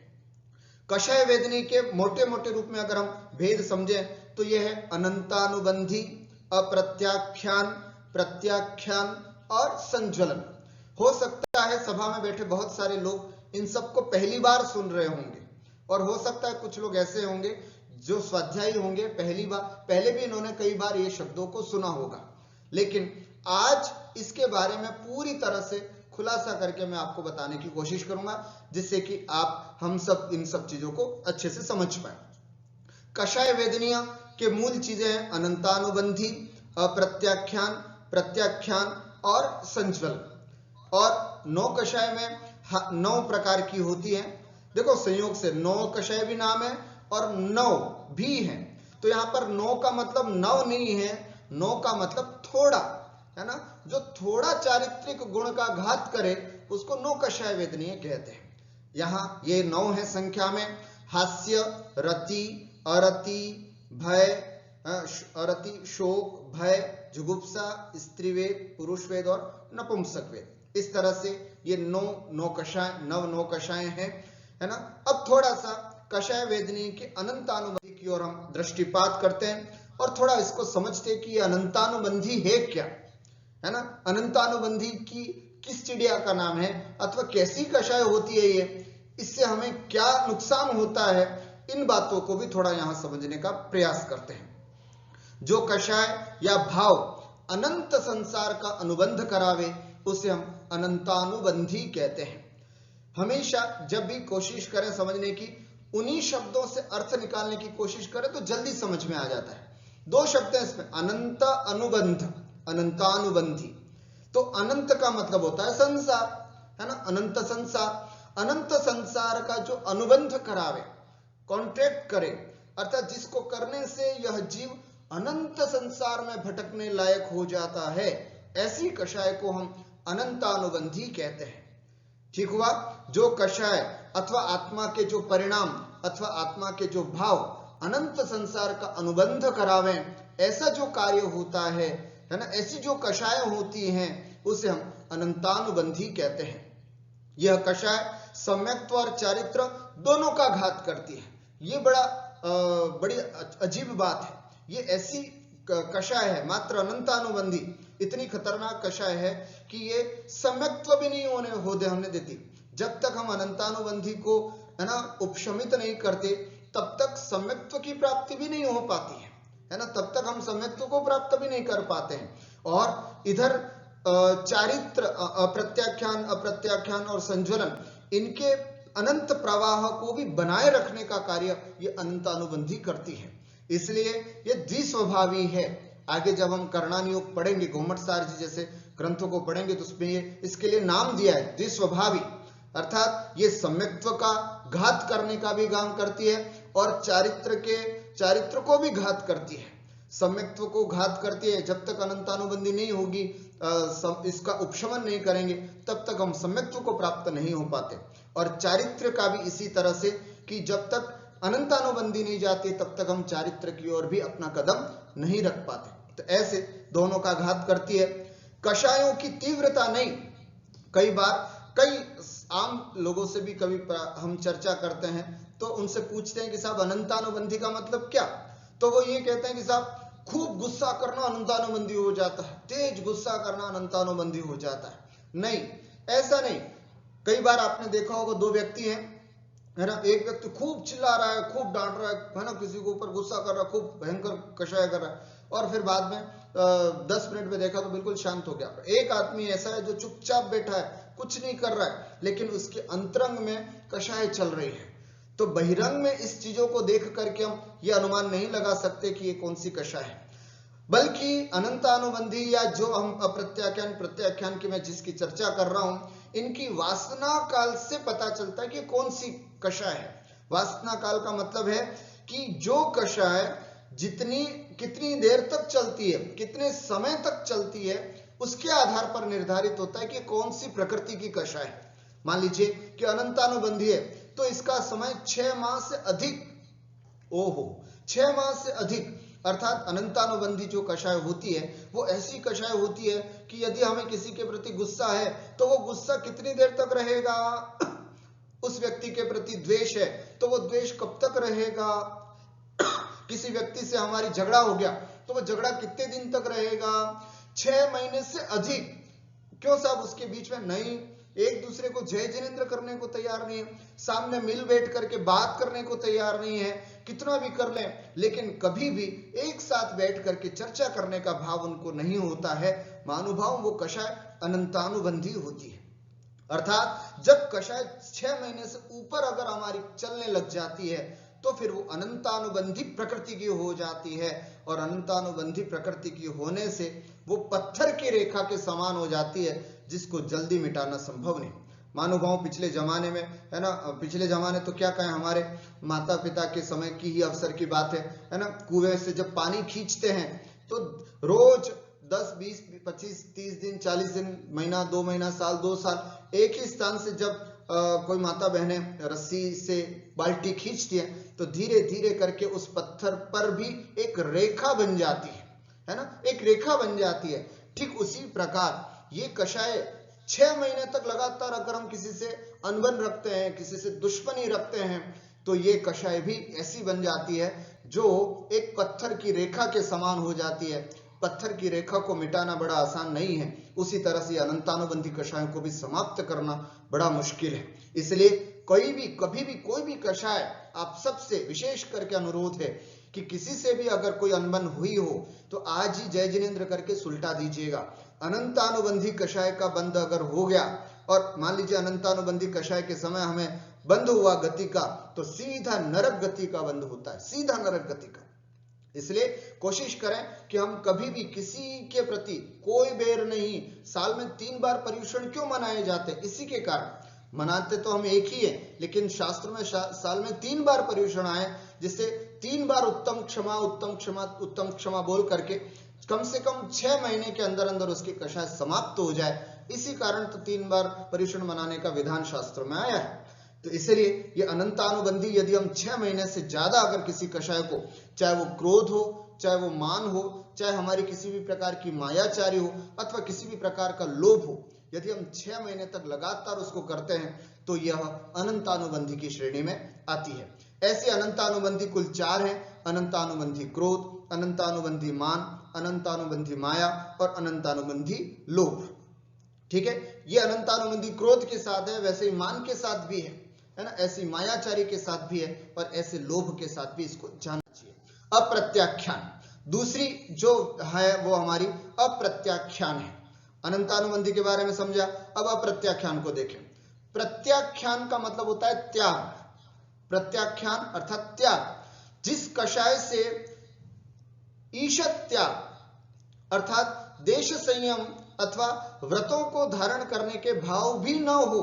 कषाय वेदनीय के मोटे मोटे रूप में अगर हम भेद समझें तो यह है अनंतानुबंधी, अप्रत्याख्यान, प्रत्याख्यान और संज्वलन। हो सकता है सभा में बैठे बहुत सारे लोग इन सबको पहली बार सुन रहे होंगे, और हो सकता है कुछ लोग ऐसे होंगे जो स्वाध्यायी होंगे पहले भी इन्होंने कई बार ये शब्दों को सुना होगा, लेकिन आज इसके बारे में पूरी तरह से खुलासा करके मैं आपको बताने की कोशिश करूंगा, जिससे कि हम सब इन सब चीजों को अच्छे से समझ पाए। कषाय वेदनीय के मूल चीजें हैं अनंतानुबंधी, अप्रत्याख्यान, प्रत्याख्यान और संज्वलन। और 9 कषाय में 9 प्रकार की होती है। देखो संयोग से 9 कषाय भी नाम है और 9 भी है, तो यहाँ पर 9 का मतलब 9 नहीं है, 9 का मतलब थोड़ा, है ना, जो थोड़ा चारित्रिक गुण का घात करे उसको 9 कषाय वेदनीय कहते हैं। यहाँ ये 9 है संख्या में। हास्य, रति, अरति, भय, अरति, शोक, भय, जुगुप्सा, स्त्रीवेद, पुरुषवेद और नपुंसकवेद। इस तरह से ये 9 कषाय हैं, है ना। अब थोड़ा सा कषाय वेदनीय के अनंतानुबंधी की ओर हम दृष्टिपात करते हैं और थोड़ा इसको समझते हैं कि ये अनंतानुबंधी है क्या, है ना। अनंतानुबंधी की किस चिड़िया का नाम है अथवा कैसी कषाय होती है ये, इससे हमें क्या नुकसान होता है, इन बातों को भी थोड़ा यहां समझने का प्रयास करते हैं। जो कषाय या भाव अनंत संसार का अनुबंध करावे उसे हम अनंतानुबंधी कहते हैं। हमेशा जब भी कोशिश करें समझने की, उन्हीं शब्दों से अर्थ निकालने की कोशिश करें तो जल्दी समझ में आ जाता है। 2 शब्द हैं इसमें, अनंत अनुबंध, अनंतानुबंधी। तो अनंत का मतलब होता है संसार, है ना, अनंत संसार। अनंत संसार का जो अनुबंध करावे, कॉन्ट्रैक्ट करे, अर्थात जिसको करने से यह जीव अनंत संसार में भटकने लायक हो जाता है, ऐसी कषाय को हम अनंतानुबंधी कहते हैं। ठीक हुआ। जो कषाय अथवा आत्मा के जो परिणाम अथवा आत्मा के जो भाव अनंत संसार का अनुबंध करावे, ऐसा जो कार्य होता है ना, ऐसी जो कषाय होती हैं उसे हम अनंतानुबंधी कहते हैं। यह कषाय सम्यक्त्व और चारित्र दोनों का घात करती है। ये बड़ी अजीब बात है। ये ऐसी कषाय है, मात्र अनंतानुबंधी इतनी खतरनाक कषाय है कि ये सम्यक्त्व भी नहीं होने देती। जब तक हम अनंतानुबंधी को, है ना, उपशमित नहीं करते तब तक सम्यक्त्व की प्राप्ति भी नहीं हो पाती है ना, तब तक हम सम्यक्त्व को प्राप्त भी नहीं कर पाते हैं। और इधर चारित्र, अप्रत्याख्यान, अप्रत्याख्यान और संज्वलन, इनके अनंत प्रवाह को भी बनाए रखने का कार्य ये अनंतानुबंधी करती है। इसलिए ये द्विस्वभावी है। आगे जब हम कर्णानुयोग पढ़ेंगे, घुम्मटसार जी जैसे ग्रंथों को पढ़ेंगे, तो उसमें ये इसके लिए नाम दिया है द्विस्वभावी, अर्थात ये सम्यक्त्व का घात करने का भी काम करती है और चारित्र को भी घात करती है। सम्यक्त्व को घात करती है। जब तक अनंतानुबंधी नहीं होगी, इसका उपशमन नहीं करेंगे, तब तक हम सम्यक्त्व को प्राप्त नहीं हो पाते। और चारित्र का भी इसी तरह से कि जब तक अनंतानुबंधी नहीं जाती तब तक हम चारित्र की ओर भी अपना कदम नहीं रख पाते। तो ऐसे दोनों का घात करती है। कषायों की तीव्रता नहीं, कई बार कई आम लोगों से भी कभी हम चर्चा करते हैं तो उनसे पूछते हैं कि साहब अनंतानुबंधी का मतलब क्या, तो वो ये कहते हैं कि साहब खूब गुस्सा करना अनंतानुबंधी हो जाता है, तेज गुस्सा करना अनंतानुबंधी हो जाता है। नहीं, ऐसा नहीं। कई बार आपने देखा होगा, 2 व्यक्ति हैं, है ना, एक व्यक्ति खूब चिल्ला रहा है, खूब डांट रहा है ना, किसी के ऊपर गुस्सा कर रहा है, खूब भयंकर कषाय कर रहा है, और फिर बाद में 10 मिनट में देखा तो बिल्कुल शांत हो गया। एक आदमी ऐसा है जो चुपचाप बैठा है, कुछ नहीं कर रहा है, लेकिन उसके अंतरंग में कषाय चल रही है। तो बहिरंग में इस चीजों को देख करके हम ये अनुमान नहीं लगा सकते कि ये कौन सी कषाय है, बल्कि अनंतानुबंधी या जो हम अप्रत्याख्यान, प्रत्याख्यान की मैं जिसकी चर्चा कर रहा हूं, इनकी वासना काल से पता चलता है कि कौन सी कषाय है। वासना काल का मतलब है कि जो कषाय कितनी देर तक चलती है, कितने समय तक चलती है, उसके आधार पर निर्धारित होता है कि कौन सी प्रकृति की कषाय है। मान लीजिए कि अनंतानुबंधी है तो इसका समय 6 माह से अधिक, 6 माह से अधिक, अर्थात अनंतानुबंधी जो कषाय होती है वो ऐसी कषाय होती है कि यदि हमें किसी के प्रति गुस्सा है तो वो गुस्सा कितनी देर तक रहेगा, उस व्यक्ति के प्रति द्वेष है तो वो द्वेष कब तक रहेगा, किसी व्यक्ति से हमारी झगड़ा हो गया तो वो झगड़ा कितने दिन तक रहेगा, 6 महीने से अधिक। क्यों साहब, उसके बीच में नहीं, एक दूसरे को जय जिनेंद्र करने को तैयार नहीं है, सामने मिल बैठ करके बात करने को तैयार नहीं है, कितना भी कर लें, लेकिन कभी भी एक साथ बैठ करके चर्चा करने का भाव उनको नहीं होता है। महानुभाव, वो कषाय अनंतानुबंधी होती है। अर्थात जब कषाय 6 महीने से ऊपर अगर हमारी चलने लग जाती है तो फिर वो अनंतानुबंधी प्रकृति की हो जाती है, और अनंतानुबंधी प्रकृति की होने से वो पत्थर की रेखा के समान हो जाती है, जिसको जल्दी मिटाना संभव नहीं। महानुभाव, पिछले जमाने में, है ना, पिछले जमाने तो क्या कहें, हमारे माता पिता के समय की ही अवसर की बात है ना, कुएं से जब पानी खींचते हैं तो रोज 10, 20, 25, 30 दिन, 40 दिन, महीना, 2 महीना, साल, 2 साल एक ही स्थान से जब कोई माता बहनें रस्सी से बाल्टी खींचती है तो धीरे धीरे करके उस पत्थर पर भी एक रेखा बन जाती है ना, एक रेखा बन जाती है। ठीक उसी प्रकार ये कषाय 6 महीने तक लगातार अगर हम किसी से अनबन रखते हैं, किसी से दुश्मनी रखते हैं, तो ये कषाय भी ऐसी बन जाती है जो एक पत्थर की रेखा के समान हो जाती है। पत्थर की रेखा को मिटाना बड़ा आसान नहीं है, उसी तरह से अनंतानुबंधी कषायों को भी समाप्त करना बड़ा मुश्किल है। इसलिए कभी भी कोई भी कषाय, आप सबसे विशेष करके अनुरोध है कि किसी से भी अगर कोई अनबन हुई हो तो आज ही जय जिनेंद्र करके सुलटा दीजिएगा। अनंतानुबंधी कषाय का बंद अगर हो गया, और मान लीजिए अनंतानुबंधी कषाय के समय हमें बंद हुआ गति का, तो सीधा नरक गति का बंद होता है, सीधा नरक गति का। इसलिए कोशिश करें कि हम कभी भी किसी के प्रति कोई बैर नहीं। साल में 3 बार पर्युषण क्यों मनाए जाते हैं? इसी के कारण। मनाते तो हम एक ही है, लेकिन शास्त्र में साल में 3 बार पर्युषण आए, जिससे 3 बार उत्तम क्षमा, उत्तम क्षमा, उत्तम क्षमा बोल करके कम से कम 6 महीने के अंदर अंदर उसकी कषाय समाप्त हो जाए। इसी कारण तो 3 बार पर्युषण मनाने का विधान शास्त्र में आया है। तो इसलिए ये अनंतानुबंधी यदि हम 6 महीने से ज्यादा अगर किसी कषाय को, चाहे वो क्रोध हो, चाहे वो मान हो, चाहे हमारी किसी भी प्रकार की मायाचारी हो, अथवा किसी भी प्रकार का लोभ हो, यदि हम 6 महीने तक लगातार उसको करते हैं तो यह अनंतानुबंधी की श्रेणी में आती है। ऐसे अनंतानुबंधी कुल 4 हैं: अनंतानुबंधी क्रोध, अनंतानुबंधी मान, अनंतानुबंधी माया और अनंतानुबंधी लोभ। ठीक है, ये अनंतानुबंधी क्रोध के साथ है, वैसे ही मान के साथ भी है ना, ऐसी मायाचारी के साथ भी है, और ऐसे लोभ के साथ भी इसको जानना चाहिए। अप्रत्याख्यान, दूसरी जो है वो हमारी अप्रत्याख्यान है। अनंतानुबंधी के बारे में समझा, अब अप्रत्याख्यान को देखें। प्रत्याख्यान का मतलब होता है त्याग। प्रत्याख्यान अर्थात त्याग। जिस कषाय से ईशत त्याग अर्थात देश संयम अथवा व्रतों को धारण करने के भाव भी न हो,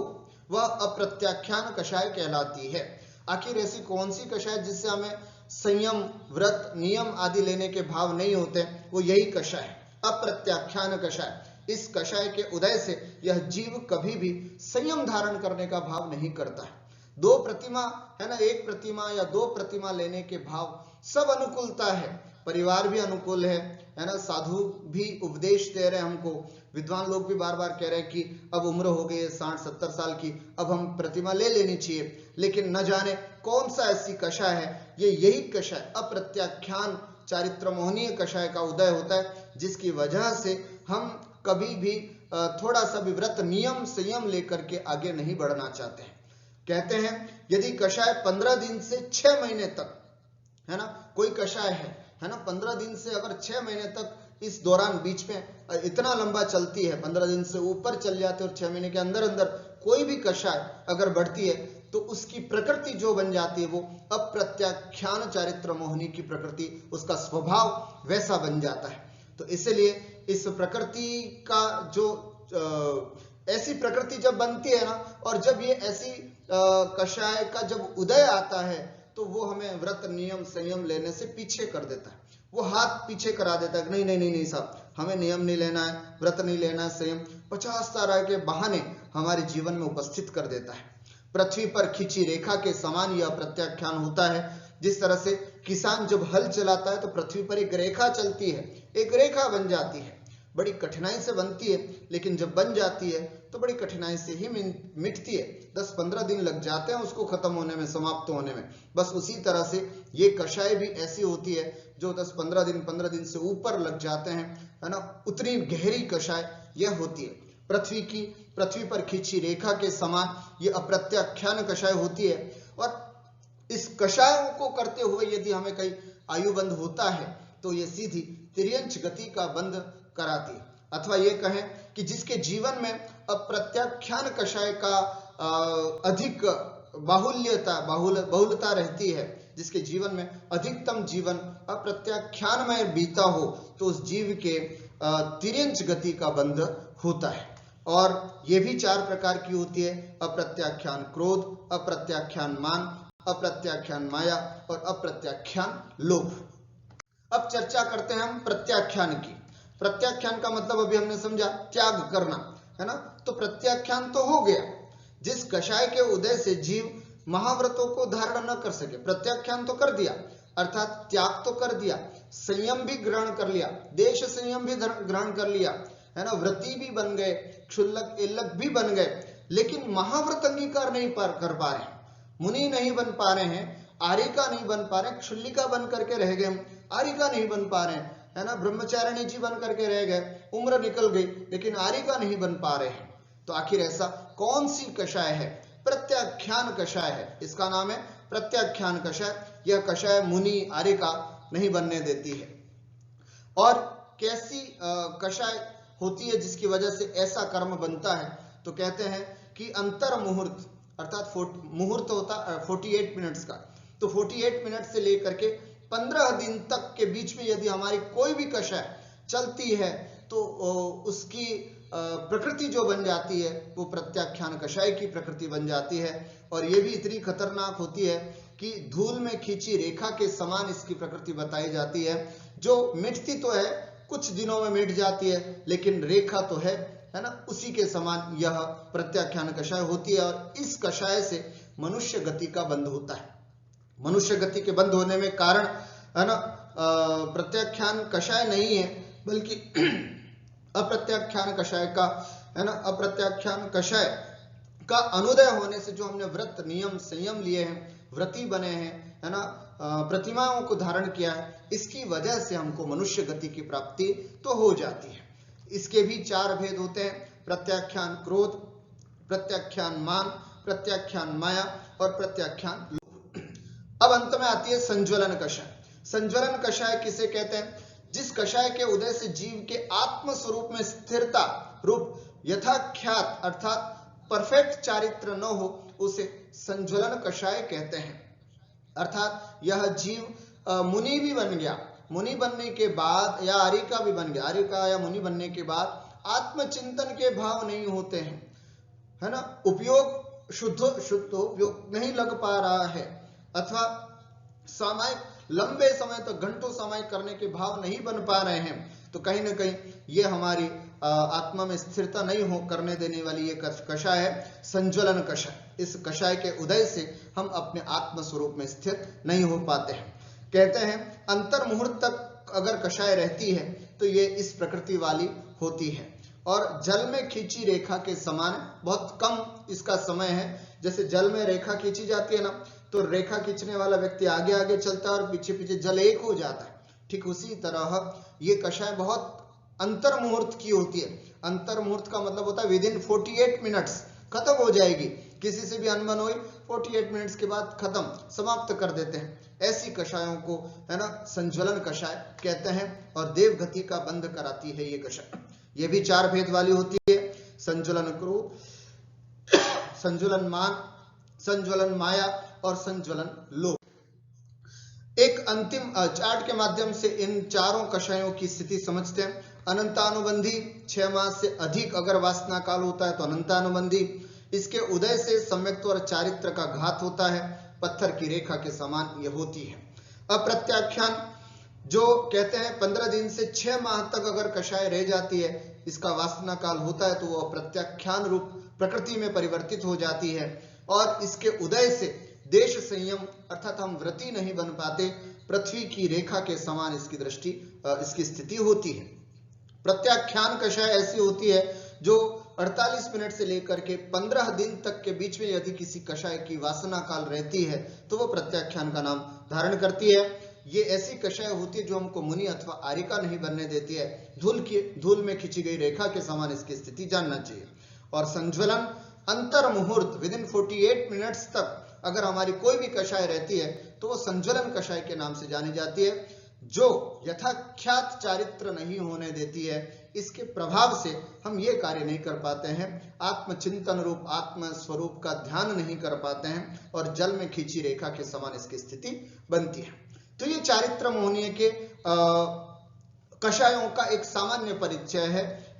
वह अप्रत्याख्यान कषाय कहलाती है। आखिर ऐसी कौन सी कषाय जिससे हमें संयम, व्रत, नियम आदि लेने के भाव नहीं होते? वो यही कषाय, अप्रत्याख्यान कषाय। इस कषाय के उदय से यह जीव कभी भी संयम धारण करने का भाव नहीं करता है। 2 प्रतिमा है ना, 1 प्रतिमा या 2 प्रतिमा लेने के भाव सब अनुकूलता है। परिवार भी अनुकूल है ना, साधु भी उपदेश दे रहे हैं हमको, विद्वान लोग भी बार बार कह रहे हैं कि अब उम्र हो गई है 60-70 साल की, अब हम प्रतिमा ले लेनी चाहिए। लेकिन न जाने कौन सा ऐसी कषाय है, ये यही कषाय अप्रत्याख्यान चारित्र मोहनीय कषाय का उदय होता है, जिसकी वजह से हम कभी भी थोड़ा सा भी व्रत, नियम, संयम लेकर के आगे नहीं बढ़ना चाहते हैं। कहते हैं यदि कषाय 15 दिन से 6 महीने तक, है ना, कोई कषाय है ना, 15 दिन से अगर 6 महीने तक, इस दौरान बीच में इतना लंबा चलती है, 15 दिन से ऊपर चल जाते और 6 महीने के अंदर अंदर कोई भी कषाय अगर बढ़ती है, तो उसकी प्रकृति जो बन जाती है वो अप्रत्याख्यान चारित्र मोहनी की प्रकृति, उसका स्वभाव वैसा बन जाता है। तो इसलिए इस प्रकृति का जो ऐसी प्रकृति जब बनती है ना, और जब ये ऐसी कषाय का जब उदय आता है, तो वो हमें व्रत, नियम, संयम लेने से पीछे कर देता है। वो हाथ पीछे करा देता है, नहीं नहीं नहीं नहीं साहब, हमें नियम नहीं लेना है, व्रत नहीं लेना है, संयम, 50 तरह के बहाने हमारे जीवन में उपस्थित कर देता है। पृथ्वी पर खींची रेखा के समान यह प्रत्याख्यान होता है। जिस तरह से किसान जब हल चलाता है तो पृथ्वी पर एक रेखा चलती है, एक रेखा बन जाती है, बड़ी कठिनाई से बनती है, लेकिन जब बन जाती है तो बड़ी कठिनाई से ही मिटती है। 10-15 दिन लग जाते हैं उसको खत्म होने में, समाप्त होने में। बस उसी तरह से ये कषाय भी ऐसी होती है जो 10-15 दिन, 15 दिन से ऊपर लग जाते हैं, है ना, उतनी गहरी कषाय यह होती है। पृथ्वी पर खींची रेखा के समान ये अप्रत्याख्यान कषाय होती है। और इस कषायों को करते हुए यदि हमें कहीं आयुबंध होता है तो ये सीधी तिर्यंच गति का बंध कराती है। अथवा ये कहें कि जिसके जीवन में अप्रत्याख्यान कषाय का अधिक बहुलता रहती है, जिसके जीवन में अधिकतम जीवन अप्रत्याख्यानमय बीता हो, तो उस जीव के तिर्यंच गति का बंध होता है। और ये भी 4 प्रकार की होती है: अप्रत्याख्यान क्रोध, अप्रत्याख्यान मान, अप्रत्याख्यान माया और अप्रत्याख्यान लोभ। अब चर्चा करते हैं हम प्रत्याख्यान की। प्रत्याख्यान का मतलब अभी हमने समझा, त्याग करना, है ना। तो प्रत्याख्यान तो हो गया, जिस कषाय के उदय से जीव महाव्रतों को धारण न कर सके, प्रत्याख्यान तो कर दिया, अर्थात त्याग तो कर दिया, संयम भी ग्रहण कर लिया, देश संयम भी ग्रहण कर लिया, है ना, व्रती भी बन गए, क्षुल्लक इल्लक भी बन गए, लेकिन महाव्रत अंगीकार नहीं कर पा रहे, मुनि नहीं बन पा रहे हैं, आरिका नहीं बन पा रहे, क्षुल्लिका बन करके रह गए, आरिका नहीं बन पा रहे हैं, है ना, ब्रह्मचारिणी जी बन करके रह गए, उम्र निकल गई, लेकिन आरिका नहीं बन पा रहे हैं। तो आखिर ऐसा कौन सी कषाय है? प्रत्याख्यान कषाय है, इसका नाम है प्रत्याख्यान कषाय। यह कषाय मुनि आरिका नहीं बनने देती है। और कैसी कषाय होती है जिसकी वजह से ऐसा कर्म बनता है? तो कहते हैं कि अंतर मुहूर्त, अर्थात मुहूर्त होता 48 मिनट्स का, तो 48 मिनट से लेकर के 15 दिन तक के बीच में यदि हमारी कोई भी कषाय चलती है तो उसकी प्रकृति जो बन जाती है वो प्रत्याख्यान कषाय की प्रकृति बन जाती है। और ये भी इतनी खतरनाक होती है कि धूल में खींची रेखा के समान इसकी प्रकृति बताई जाती है, जो मिटती तो है, कुछ दिनों में मिट जाती है, लेकिन रेखा तो है ना, उसी के समान यह प्रत्याख्यान कषाय होती है। और इस कषाय से मनुष्य गति का बंध होता है। मनुष्य गति के बंद होने में कारण, है ना, प्रत्याख्यान कषाय नहीं है, बल्कि अप्रत्याख्यान कषाय का, है ना, अप्रत्याख्यान कषाय का अनुदय होने से जो हमने व्रत नियम संयम लिए हैं, व्रती बने हैं, है ना, प्रतिमाओं को धारण किया है, इसकी वजह से हमको मनुष्य गति की प्राप्ति तो हो जाती है। इसके भी 4 भेद होते हैं: प्रत्याख्यान क्रोध, प्रत्याख्यान मान, प्रत्याख्यान माया और प्रत्याख्यान लोभ। अब अंत में आती है संज्वलन कषाय। संज्वलन कषाय किसे कहते हैं? जिस कषाय के उदय से जीव के आत्म स्वरूप में स्थिरता रूप यथाख्यात अर्थात परफेक्ट चारित्र न हो, उसे संज्वलन कषाय कहते हैं। अर्थात यह जीव मुनि भी बन गया, मुनि बनने के बाद, या आरिका भी बन गया, आरिका या मुनि बनने के बाद आत्मचिंतन के भाव नहीं होते हैं, है ना, उपयोग शुद्ध उपयोग नहीं लग पा रहा है, अथवा सामायिक लंबे समय तक घंटों सामायिक करने के भाव नहीं बन पा रहे हैं, तो कहीं ना कहीं ये हमारी आत्मा में स्थिरता नहीं हो करने देने वाली ये कषाय है संज्वलन कषाय। इस कषाय के उदय से हम अपने आत्म स्वरूप में स्थिर नहीं हो पाते हैं। कहते हैं अंतर मुहूर्त तक अगर कषाय रहती है तो ये इस प्रकृति वाली होती है, और जल में खींची रेखा के समान, बहुत कम इसका समय है। जैसे जल में रेखा खींची जाती है ना, तो रेखा खींचने वाला व्यक्ति आगे आगे चलता है और पीछे पीछे जल एक हो जाता है, ठीक उसी तरह ये कषाय बहुत अंतर मुहूर्त की होती है। अंतर मुहूर्त का मतलब होता है विद इन 48 मिनट्स खत्म हो जाएगी, किसी से भी अनबन हुई 48 मिनट्स के बाद खत्म, समाप्त कर देते हैं। ऐसी कषायों को, है ना, संज्वलन कषाय कहते हैं, और देवगति का बंध कराती है ये कषाय। ये भी 4 भेद वाली होती है: संज्वलन क्रोध, संज्वलन मान, संज्वलन माया और संज्वलन लोभ। एक अंतिम चार्ट के माध्यम से इन चारों कषायों की स्थिति समझते हैं। अनंतानुबंधी, 6 मास से अधिक अगर वासना काल होता है तो अनंतानुबंधी। इसके उदय से सम्यक्त्व और चारित्र का घात होता है, पत्थर की रेखा के समान यह होती है। अप्रत्याख्यान, जो कहते हैं 15 दिन से 6 माह तक अगर कषाय रह जाती है, इसका वासना काल होता है, तो वो अप्रत्याख्यान रूप प्रकृति में परिवर्तित हो जाती है। और इसके उदय से देश संयम अर्थात हम व्रती नहीं बन पाते, पृथ्वी की रेखा के समान इसकी दृष्टि, इसकी स्थिति होती है। प्रत्याख्यान कषाय ऐसी होती है जो 48 मिनट से लेकर के 15 दिन तक के बीच में यदि किसी कषाय की वासना काल रहती है तो वो प्रत्याख्यान का नाम धारण करती है। ये ऐसी कषाय होती है जो हमको मुनि अथवा आरिका नहीं बनने देती है, धूल में खींची गई रेखा के समान इसकी स्थिति जानना चाहिए। और संज्वलन अंतर मुहूर्त विद इन 48 मिनट्स तक अगर हमारी कोई भी कषाय रहती है तो वो संज्वलन कषाय के नाम से जानी जाती है, जो यथाख्यात चारित्र नहीं होने देती है। इसके प्रभाव से हम ये कार्य नहीं कर पाते हैं, आत्मचिंतन रूप आत्म स्वरूप का ध्यान नहीं कर पाते हैं और जल में खींची रेखा के समान इसकी स्थिति बनती है। तो ये चारित्र मोहनीय के कषायों का एक सामान्य परिचय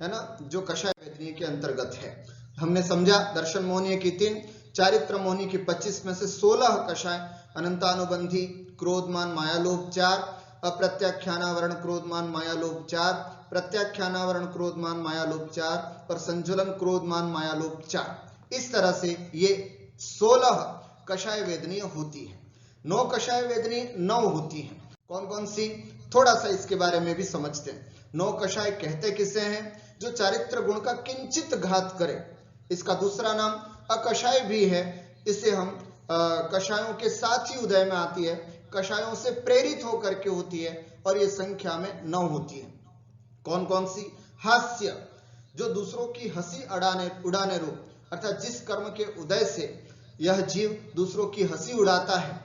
है ना, जो कषाय वेदनीय के अंतर्गत है। हमने समझा दर्शन मोहनीय की 3, चारित्र मोहनीय की 25 में से 16 कषाय, अनंतानुबंधी, क्रोधमान, मायालोभ 4, अप्रत्याख्यानावरण, क्रोधमान, मायालोभ 4, प्रत्याख्यानावरण, क्रोधमान, मायालोभ 4 और संज्वलन, क्रोधमान, मायालोभ 4। इस तरह से ये 16 कषाय वेदनीय होती है। 9 कषाय वेदनीय 9 होती है। कौन कौन सी, थोड़ा सा इसके बारे में भी समझते हैं। 9 कषाय कहते किसे हैं? जो चारित्र गुण का किंचित घात करे। इसका दूसरा नाम अकषाय भी है। इसे हम कषायों के साथ ही उदय में आती है, कषायों से प्रेरित होकर के होती है और ये संख्या में 9 होती है। कौन कौन सी? हास्य, जो दूसरों की हंसी उड़ाने रूप, अर्थात जिस कर्म के उदय से यह जीव दूसरों की हंसी उड़ाता है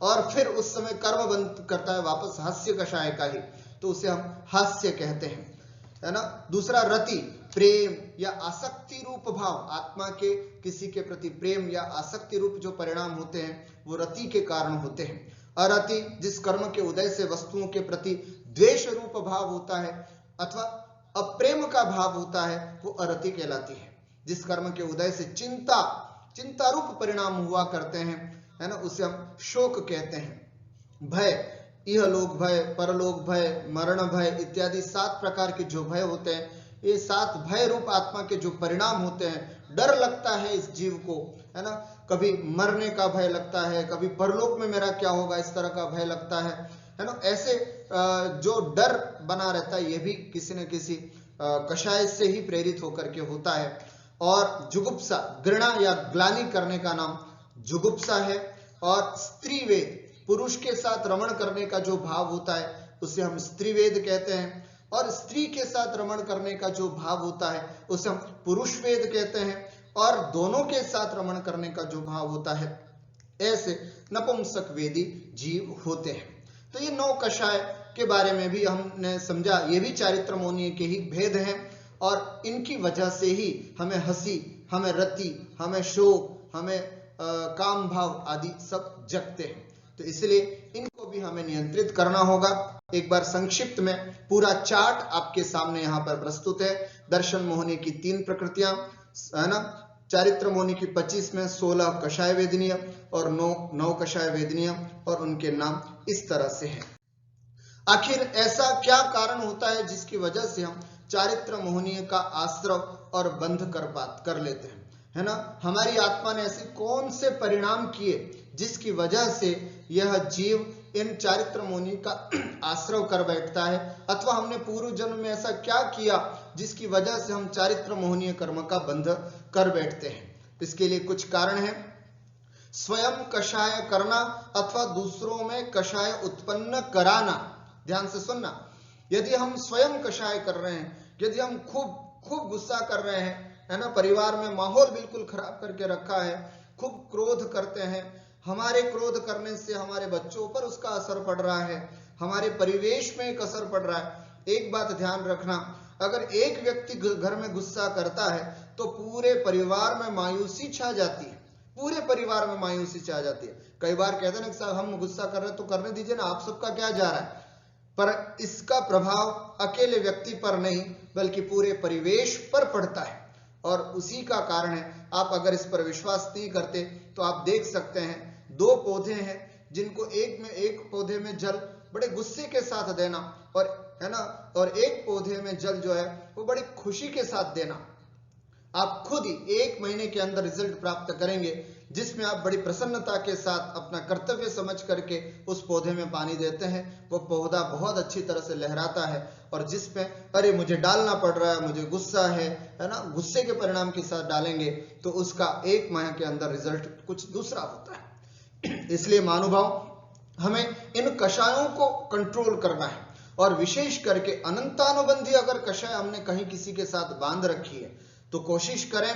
और फिर उस समय कर्म बंद करता है वापस हास्य कषाय का ही, तो उसे हम हास्य कहते हैं, है ना। दूसरा रति, प्रेम या आसक्ति रूप भाव, आत्मा के किसी के प्रति प्रेम या आसक्ति रूप जो परिणाम होते हैं वो रति के कारण होते हैं। अरति, जिस कर्म के उदय से वस्तुओं के प्रति द्वेष रूप भाव होता है अथवा अप्रेम का भाव होता है, वो अरति कहलाती है। जिस कर्म के उदय से चिंता रूप परिणाम हुआ करते हैं, है ना, उसे हम शोक कहते हैं। भय, इहलोक भय, परलोक भय, मरण भय इत्यादि 7 प्रकार के जो भय होते हैं, ये 7 भय रूप आत्मा के जो परिणाम होते हैं। डर लगता है इस जीव को, है ना, कभी मरने का भय लगता है, कभी परलोक में मेरा क्या होगा इस तरह का भय लगता है ना। ऐसे जो डर बना रहता है ये भी किसी न किसी कषाय से ही प्रेरित होकर के होता है। और जुगुप्सा, घृणा या ग्लानि करने का नाम जुगुप्सा है। और स्त्रीवेद, पुरुष के साथ रमण करने का जो भाव होता है उसे हम स्त्रीवेद कहते हैं। और स्त्री के साथ रमण करने का जो भाव होता है उसे हम पुरुष वेद कहते हैं। और दोनों के साथ रमण करने का जो भाव होता है, ऐसे नपुंसक वेदी जीव होते हैं। तो ये 9 कषाय के बारे में भी हमने समझा, ये भी चारित्र मोहनीय के ही भेद हैं और इनकी वजह से ही हमें हंसी, हमें रति, हमें शोक, हमें काम भाव आदि सब जगते हैं। तो इसलिए इनको भी हमें नियंत्रित करना होगा। एक बार संक्षिप्त में पूरा चार्ट आपके सामने यहाँ पर प्रस्तुत है। दर्शन मोहनीय की 3 प्रकृतियां, है ना, चारित्र मोहनीय की 25 में 16 कषाय वेदनीय और 9 कषाय वेदनीय, और उनके नाम इस तरह से हैं। आखिर ऐसा क्या कारण होता है जिसकी वजह से हम चारित्र मोहनीय का आश्रव और बंध कर लेते हैं, है ना। हमारी आत्मा ने ऐसे कौन से परिणाम किए जिसकी वजह से यह जीव इन चारित्र मोहनीय का आश्रव कर बैठता है, अथवा हमने पूर्व जन्म में ऐसा क्या किया जिसकी वजह से हम चारित्र मोहनीय कर्म का बंध कर बैठते हैं। इसके लिए कुछ कारण हैं। स्वयं कषाय करना अथवा दूसरों में कषाय उत्पन्न कराना। ध्यान से सुनना, यदि हम स्वयं कषाय कर रहे हैं, यदि हम खूब गुस्सा कर रहे हैं, है ना, परिवार में माहौल बिल्कुल खराब करके रखा है, खूब क्रोध करते हैं, हमारे क्रोध करने से हमारे बच्चों पर उसका असर पड़ रहा है, हमारे परिवेश में एक असर पड़ रहा है। एक बात ध्यान रखना, अगर एक व्यक्ति घर में गुस्सा करता है तो पूरे परिवार में मायूसी छा जाती है, पूरे परिवार में मायूसी छा जाती है। कई बार कहते हैं ना साहब हम गुस्सा कर रहे हैं तो करने दीजिए ना, आप सबका क्या जा रहा है। पर इसका प्रभाव अकेले व्यक्ति पर नहीं बल्कि पूरे परिवेश पर पड़ता है और उसी का कारण है। आप अगर इस पर विश्वास नहीं करते तो आप देख सकते हैं 2 पौधे हैं जिनको एक पौधे में जल बड़े गुस्से के साथ देना, और है ना, और एक पौधे में जल जो है वो बड़ी खुशी के साथ देना। आप खुद ही 1 महीने के अंदर रिजल्ट प्राप्त करेंगे जिसमें आप बड़ी प्रसन्नता के साथ अपना कर्तव्य समझ करके उस पौधे में पानी देते हैं। वो पौधा बहुत अच्छी तरह से लहराता है, और जिसमें अरे मुझे डालना पड़ रहा है, मुझे गुस्सा है ना, गुस्से के परिणाम के साथ डालेंगे तो उसका 1 माह के अंदर रिजल्ट कुछ दूसरा होता है। इसलिए महानुभाव हमें इन कषायों को कंट्रोल करना है, और विशेष करके अनंतानुबंधी अगर कषाय हमने कहीं किसी के साथ बांध रखी है तो कोशिश करें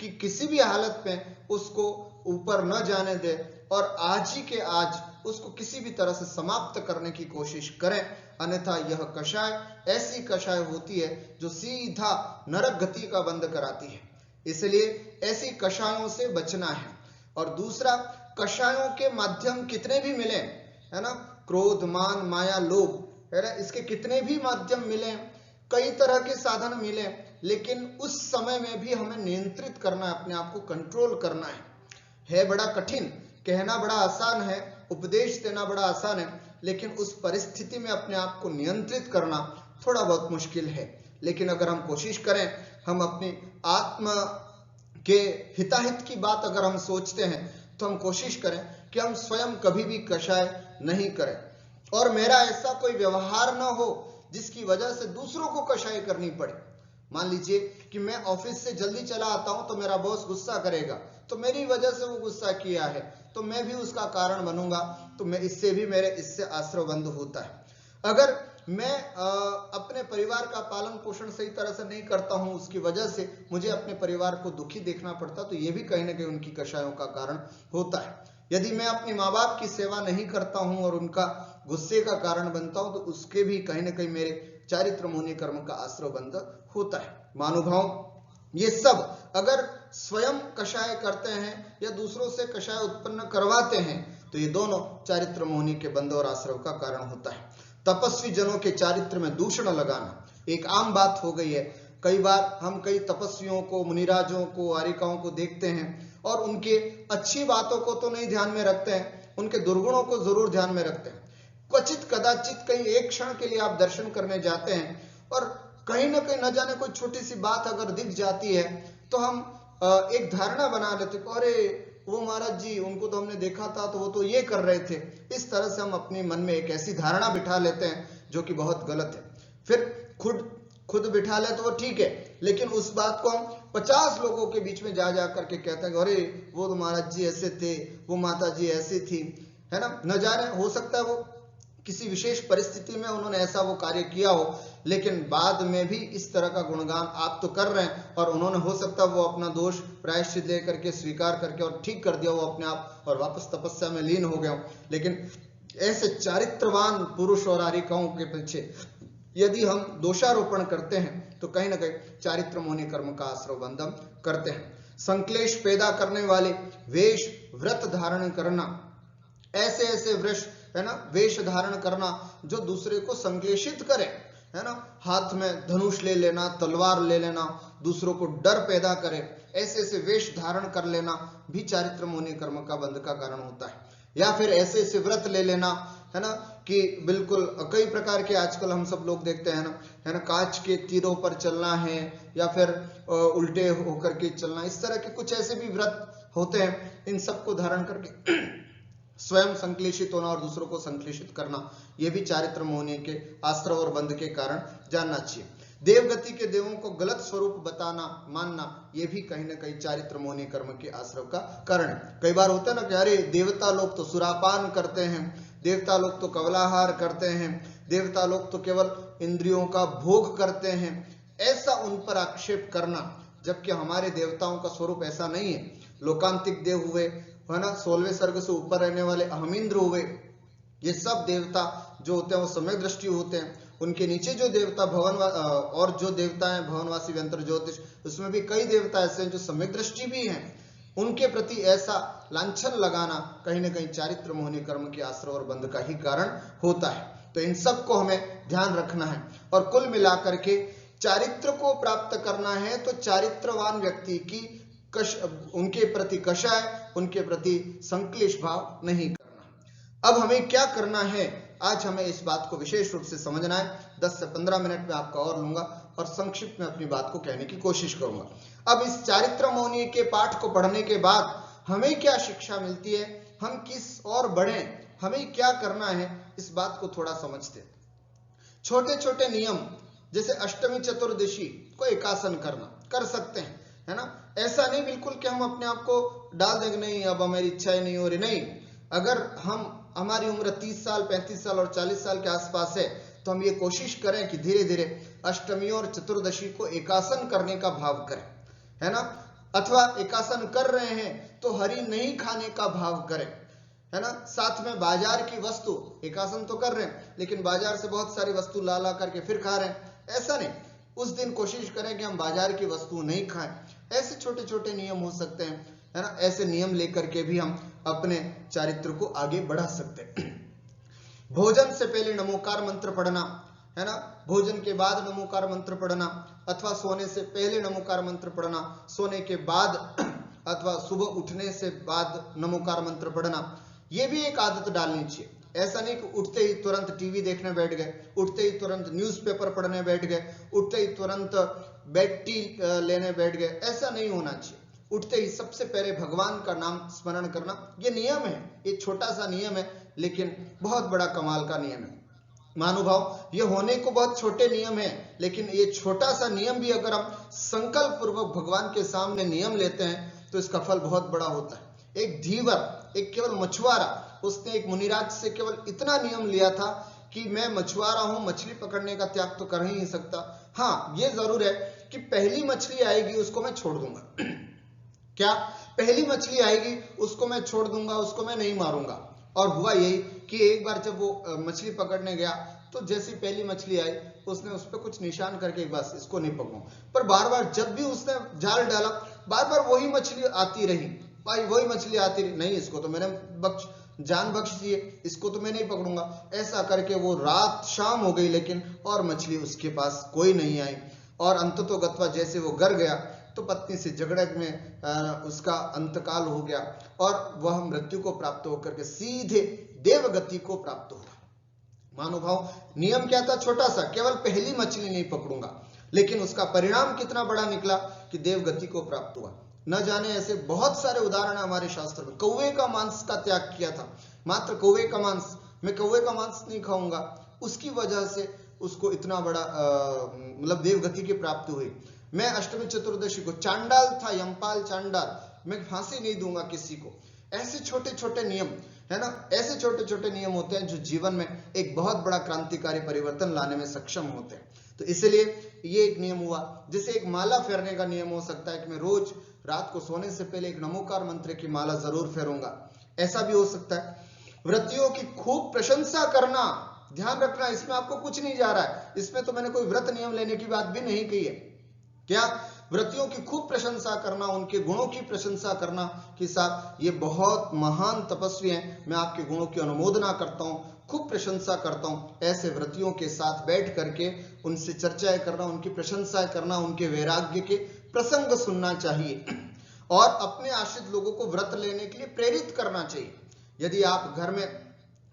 कि किसी भी हालत में उसको ऊपर न जाने दे और आज ही के आज उसको किसी भी तरह से समाप्त करने की कोशिश करें, अन्यथा यह कषाय ऐसी कषाय होती है जो सीधा नरक गति का बंद कराती है। इसलिए ऐसी कषायों से बचना है। और दूसरा, कषायों के माध्यम कितने भी मिले, है ना, क्रोध, मान, माया, लोभ, है ना, इसके कितने भी माध्यम मिले, कई तरह के साधन मिले, लेकिन उस समय में भी हमें नियंत्रित करना है, अपने आप को कंट्रोल करना है बड़ा कठिन, कहना बड़ा आसान है, उपदेश देना बड़ा आसान है, लेकिन उस परिस्थिति में अपने आप को नियंत्रित करना थोड़ा बहुत मुश्किल है। लेकिन अगर हम कोशिश करें, हम अपनी आत्मा के हिताहित की बात अगर हम सोचते हैं, तो हम कोशिश करें कि हम स्वयं कभी भी कषाय नहीं करें और मेरा ऐसा कोई व्यवहार ना हो जिसकी वजह से दूसरों को कषाय करनी पड़े। मान लीजिए कि मैं ऑफिस से जल्दी चला आता हूं तो मेरा बॉस गुस्सा करेगा, तो मेरी वजह से वो गुस्सा किया है, तो मैं भी उसका कारण बनूंगा, तो मैं इससे आश्रय बंद होता है। अगर मैं अपने परिवार का पालन पोषण सही तरह से नहीं करता हूं, उसकी वजह से मुझे अपने परिवार को दुखी देखना पड़ता, तो ये भी कहीं ना कहीं उनकी कषायों का कारण होता है। यदि मैं अपने माँ बाप की सेवा नहीं करता हूं और उनका गुस्से का कारण बनता हूं, तो उसके भी कहीं ना कहीं मेरे चारित्र मोहनी कर्म का आश्रय बंद होता है। महानुभाव, ये सब अगर स्वयं कषाय करते हैं या दूसरों से कषाय उत्पन्न करवाते हैं, तो ये दोनों चारित्र मोहनी के बंध और आश्रय का कारण होता है। तपस्वी जनों के चारित्र में दूषण लगाना एक आम बात हो गई है। कई बार हम कई तपस्वियों को, मुनिराजों को, आरिकाओं को देखते हैं और उनके अच्छी बातों को तो नहीं ध्यान में रखते हैं, उनके दुर्गुणों को जरूर ध्यान में रखते हैं। क्वचित कदाचित कहीं एक क्षण के लिए आप दर्शन करने जाते हैं और कहीं ना कहीं न जाने कोई छोटी सी बात अगर दिख जाती है, तो हम एक धारणा बना लेते, अरे वो महाराज जी, उनको तो हमने देखा था, तो वो तो ये कर रहे थे। इस तरह से हम अपने मन में एक ऐसी धारणा बिठा लेते हैं जो कि बहुत गलत है। फिर खुद बिठा ले तो वो ठीक है, लेकिन उस बात को हम 50 लोगों के बीच में जा करके कहते हैं, अरे वो तो महाराज जी ऐसे थे, वो माता जी ऐसी थी, है ना। न जाने, हो सकता है वो किसी विशेष परिस्थिति में उन्होंने ऐसा वो कार्य किया हो, लेकिन बाद में भी इस तरह का गुणगान आप तो कर रहे हैं, और उन्होंने हो सकता है वो अपना दोष प्रायश्चित लेकर के स्वीकार करके और ठीक कर दिया वो अपने आप और वापस तपस्या में लीन हो गया। लेकिन ऐसे चारित्रवान पुरुष और आरिकाओं के पीछे यदि हम दोषारोपण करते हैं, तो कहीं ना कहीं चारित्र मोहनी कर्म का आश्रय बंधन करते हैं। संक्लेश पैदा करने वाले वेश व्रत धारण करना, ऐसे वृष, है ना, वेश धारण करना जो दूसरे को संक्लेशित करे, है ना, हाथ में धनुष ले लेना, तलवार ले लेना, दूसरों को डर पैदा करे, ऐसे वेश धारण कर लेना भी चारित्र मोहनी कर्म का बंध का कारण होता है। या फिर ऐसे व्रत ले लेना, है ना, कि बिल्कुल कई प्रकार के आजकल हम सब लोग देखते हैं ना, है ना, कांच के तीरों पर चलना है या फिर उल्टे होकर के चलना, इस तरह के कुछ ऐसे भी व्रत होते हैं। इन सबको धारण करके स्वयं संक्लेशित होना और दूसरों को संक्लेशित करना, यह भी चारित्र मोहनी के आश्रय और बंध के कारण जानना चाहिए। देवगति के देवों को गलत स्वरूप बताना, मानना, यह भी कहीं ना कहीं चारित्र मोहनी कर्म के आश्रय का कारण है। कई बार होता है ना कि अरे देवता लोग तो सुरापान करते हैं, देवता लोग तो कवलाहार करते हैं, देवता लोग तो केवल इंद्रियों का भोग करते हैं, ऐसा उन पर आक्षेप करना, जबकि हमारे देवताओं का स्वरूप ऐसा नहीं है। लोकांतिक देव हुए, है ना, 16वें सर्ग से ऊपर रहने वाले अहमिंद्र हुए, ये सब देवता जो होते हैं वो सम्यक दृष्टि होते हैं। उनके नीचे जो देवता भवन और जो देवता हैं भवनवासी व्यंतर ज्योतिष, उसमें भी कई देवता ऐसे हैं जो सम्यक दृष्टि भी हैं। उनके प्रति ऐसा लांछन लगाना कहीं ना कहीं चारित्र मोहनी कर्म के आश्रय और बंध का ही कारण होता है। तो इन सब को हमें ध्यान रखना है और कुल मिलाकर के चारित्र को प्राप्त करना है तो चारित्रवान व्यक्ति की उनके प्रति कषाय, उनके प्रति संक्लेश भाव नहीं करना। अब हमें क्या करना है, आज हमें इस बात को विशेष रूप से समझना है। 10 से 15 मिनट में आपका और लूंगा और संक्षिप्त में अपनी बात को कहने की कोशिश करूंगा। अब इस चारित्र मोहनी के पाठ को पढ़ने के बाद हमें क्या शिक्षा मिलती है, हम किस और बढ़ें, हमें क्या करना है, इस बात को थोड़ा समझते। छोटे छोटे नियम जैसे अष्टमी चतुर्दशी को एकासन करना कर सकते हैं, है ना। ऐसा नहीं बिल्कुल कि हम अपने आप को डाल देंगे, नहीं अब हमारी इच्छा ही नहीं हो रही, नहीं। अगर हमारी उम्र 30 साल 35 साल और 40 साल के आसपास है तो हम ये कोशिश करें कि धीरे धीरे अष्टमी और चतुर्दशी को एकासन करने का भाव करें, है ना। अथवा एकासन कर रहे हैं तो हरि नहीं खाने का भाव करें, है ना। साथ में बाजार की वस्तु, एकासन तो कर रहे हैं लेकिन बाजार से बहुत सारी वस्तु ला ला करके फिर खा रहे हैं, ऐसा नहीं। उस दिन कोशिश करें कि हम बाजार की वस्तु नहीं खाएं। ऐसे छोटे छोटे नियम हो सकते हैं, है ना। ऐसे नियम लेकर के भी हम अपने चारित्र को आगे बढ़ा सकते हैं। भोजन से पहले नमोकार मंत्र पढ़ना, है ना। भोजन के बाद नमोकार मंत्र पढ़ना, अथवा सोने से पहले नमोकार मंत्र पढ़ना, सोने के बाद अथवा सुबह उठने से बाद नमोकार मंत्र पढ़ना, ये भी एक आदत डालनी चाहिए। ऐसा नहीं कि उठते ही तुरंत टीवी देखने बैठ गए, उठते ही तुरंत न्यूज़पेपर पढ़ने बैठ गए, उठते ही तुरंत बेड टी लेने बैठ गए, ऐसा नहीं होना चाहिए। उठते ही सबसे पहले भगवान का नाम स्मरण करना, ये नियम है, ये छोटा सा नियम है लेकिन बहुत बड़ा कमाल का नियम है। महानुभाव, ये होने को बहुत छोटे नियम है लेकिन ये छोटा सा नियम भी अगर हम संकल्प पूर्वक भगवान के सामने नियम लेते हैं तो इसका फल बहुत बड़ा होता है। एक धीवर, एक केवल मछुआरा, उसने एक मुनिराज से केवल इतना नियम लिया था कि मैं मछुआरा हूं, मछली पकड़ने का त्याग तो कर ही नहीं सकता। हाँ, ये जरूर है कि पहली मछली आएगी उसको मैं छोड़ दूंगा। क्या? पहली मछली आएगी उसको मैं छोड़ दूंगा, उसको मैं नहीं मारूंगा। और हुआ यही कि एक बार जब वो मछली पकड़ने गया तो जैसी पहली मछली आई उसने उस पर कुछ निशान करके बस इसको नहीं पकड़ूंगा, पर बार बार जब भी उसने जाल डाला बार बार वही मछली आती रही, भाई वही मछली आती रही, नहीं इसको तो मैंने जान बख्श दिए, इसको तो मैं नहीं पकड़ूंगा। ऐसा करके वो रात शाम हो गई लेकिन और मछली उसके पास कोई नहीं आई। और अंततोगत्वा जैसे वो गर गया तो पत्नी से झगड़े में उसका अंतकाल हो गया और वह मृत्यु को प्राप्त होकर के सीधे देवगति को प्राप्त हुआ। महानुभाव, नियम क्या था? छोटा सा, केवल पहली मछली नहीं पकड़ूंगा, लेकिन उसका परिणाम कितना बड़ा निकला कि देवगति को प्राप्त हुआ। न जाने ऐसे बहुत सारे उदाहरण हमारे शास्त्र में। कौवे का मांस का त्याग किया था, मात्र कौवे का मांस, मैं कौवे का मांस नहीं खाऊंगा, उसकी वजह से उसको इतना बड़ा मतलब देवगति की प्राप्ति हुई। मैं अष्टमी चतुर्दशी को, चांडाल था, यमपाल चांडाल, मैं फांसी नहीं दूंगा किसी को। ऐसे छोटे छोटे नियम, है ना, ऐसे छोटे छोटे नियम होते हैं जो जीवन में एक बहुत बड़ा क्रांतिकारी परिवर्तन लाने में सक्षम होते हैं। तो इसलिए ये एक नियम हुआ। जैसे एक माला फेरने का नियम हो सकता है कि मैं रोज रात को सोने से पहले एक नमोकार मंत्र की माला जरूर फेरूंगा, ऐसा भी हो सकता है। व्रतियों की खूब प्रशंसा करना, ध्यान रखना, इसमें आपको कुछ नहीं जा रहा है, इसमें तो मैंने कोई व्रत नियम लेने की बात भी नहीं कही है। क्या? व्रतियों की खूब प्रशंसा करना, उनके गुणों की प्रशंसा करना कि साहब ये बहुत महान तपस्वी हैं, मैं आपके गुणों की अनुमोदना करता हूं, खूब प्रशंसा करता हूं। ऐसे व्रतियों के साथ बैठ करके उनसे चर्चाएं करना, उनकी प्रशंसा करना, उनके वैराग्य के प्रसंग सुनना चाहिए और अपने आश्रित लोगों को व्रत लेने के लिए प्रेरित करना चाहिए। यदि आप घर में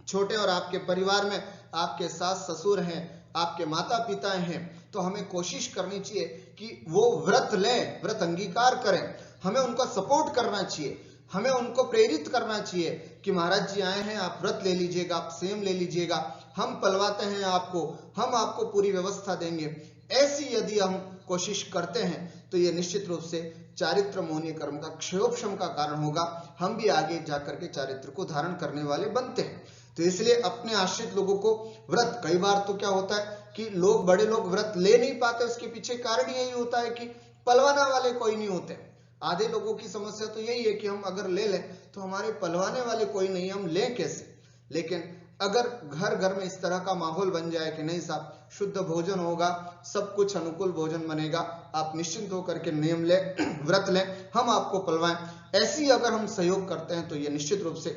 छोटे और आपके परिवार में आपके सास ससुर हैं, आपके माता पिता हैं, तो हमें कोशिश करनी चाहिए कि वो व्रत लें, व्रत अंगीकार करें। हमें उनको सपोर्ट करना चाहिए, हमें उनको प्रेरित करना चाहिए कि महाराज जी आए हैं, आप व्रत ले लीजिएगा, आप संयम ले लीजिएगा, हम पलवाते हैं आपको, हम आपको पूरी व्यवस्था देंगे। ऐसी यदि हम कोशिश करते हैं तो ये निश्चित रूप से चारित्र मोहनीय कर्म का क्षयोपशम का कारण होगा। हम भी आगे जाकर के चारित्र को धारण करने वाले बनते हैं। तो इसलिए अपने आश्रित लोगों को व्रत, कई बार तो क्या होता है कि लोग, बड़े लोग व्रत ले नहीं पाते, उसके पीछे कारण यही होता है कि पलवाना वाले कोई नहीं होते। आधे लोगों की समस्या तो यही है कि हम अगर ले लें तो हमारे पलवाने वाले कोई नहीं, हम लें कैसे। लेकिन अगर घर घर में इस तरह का माहौल बन जाए कि नहीं साहब शुद्ध भोजन होगा, सब कुछ अनुकूल भोजन बनेगा, आप निश्चिंत होकर के नियम लें, व्रत लें, हम आपको पलवाएं, ऐसी अगर हम सहयोग करते हैं तो ये निश्चित रूप से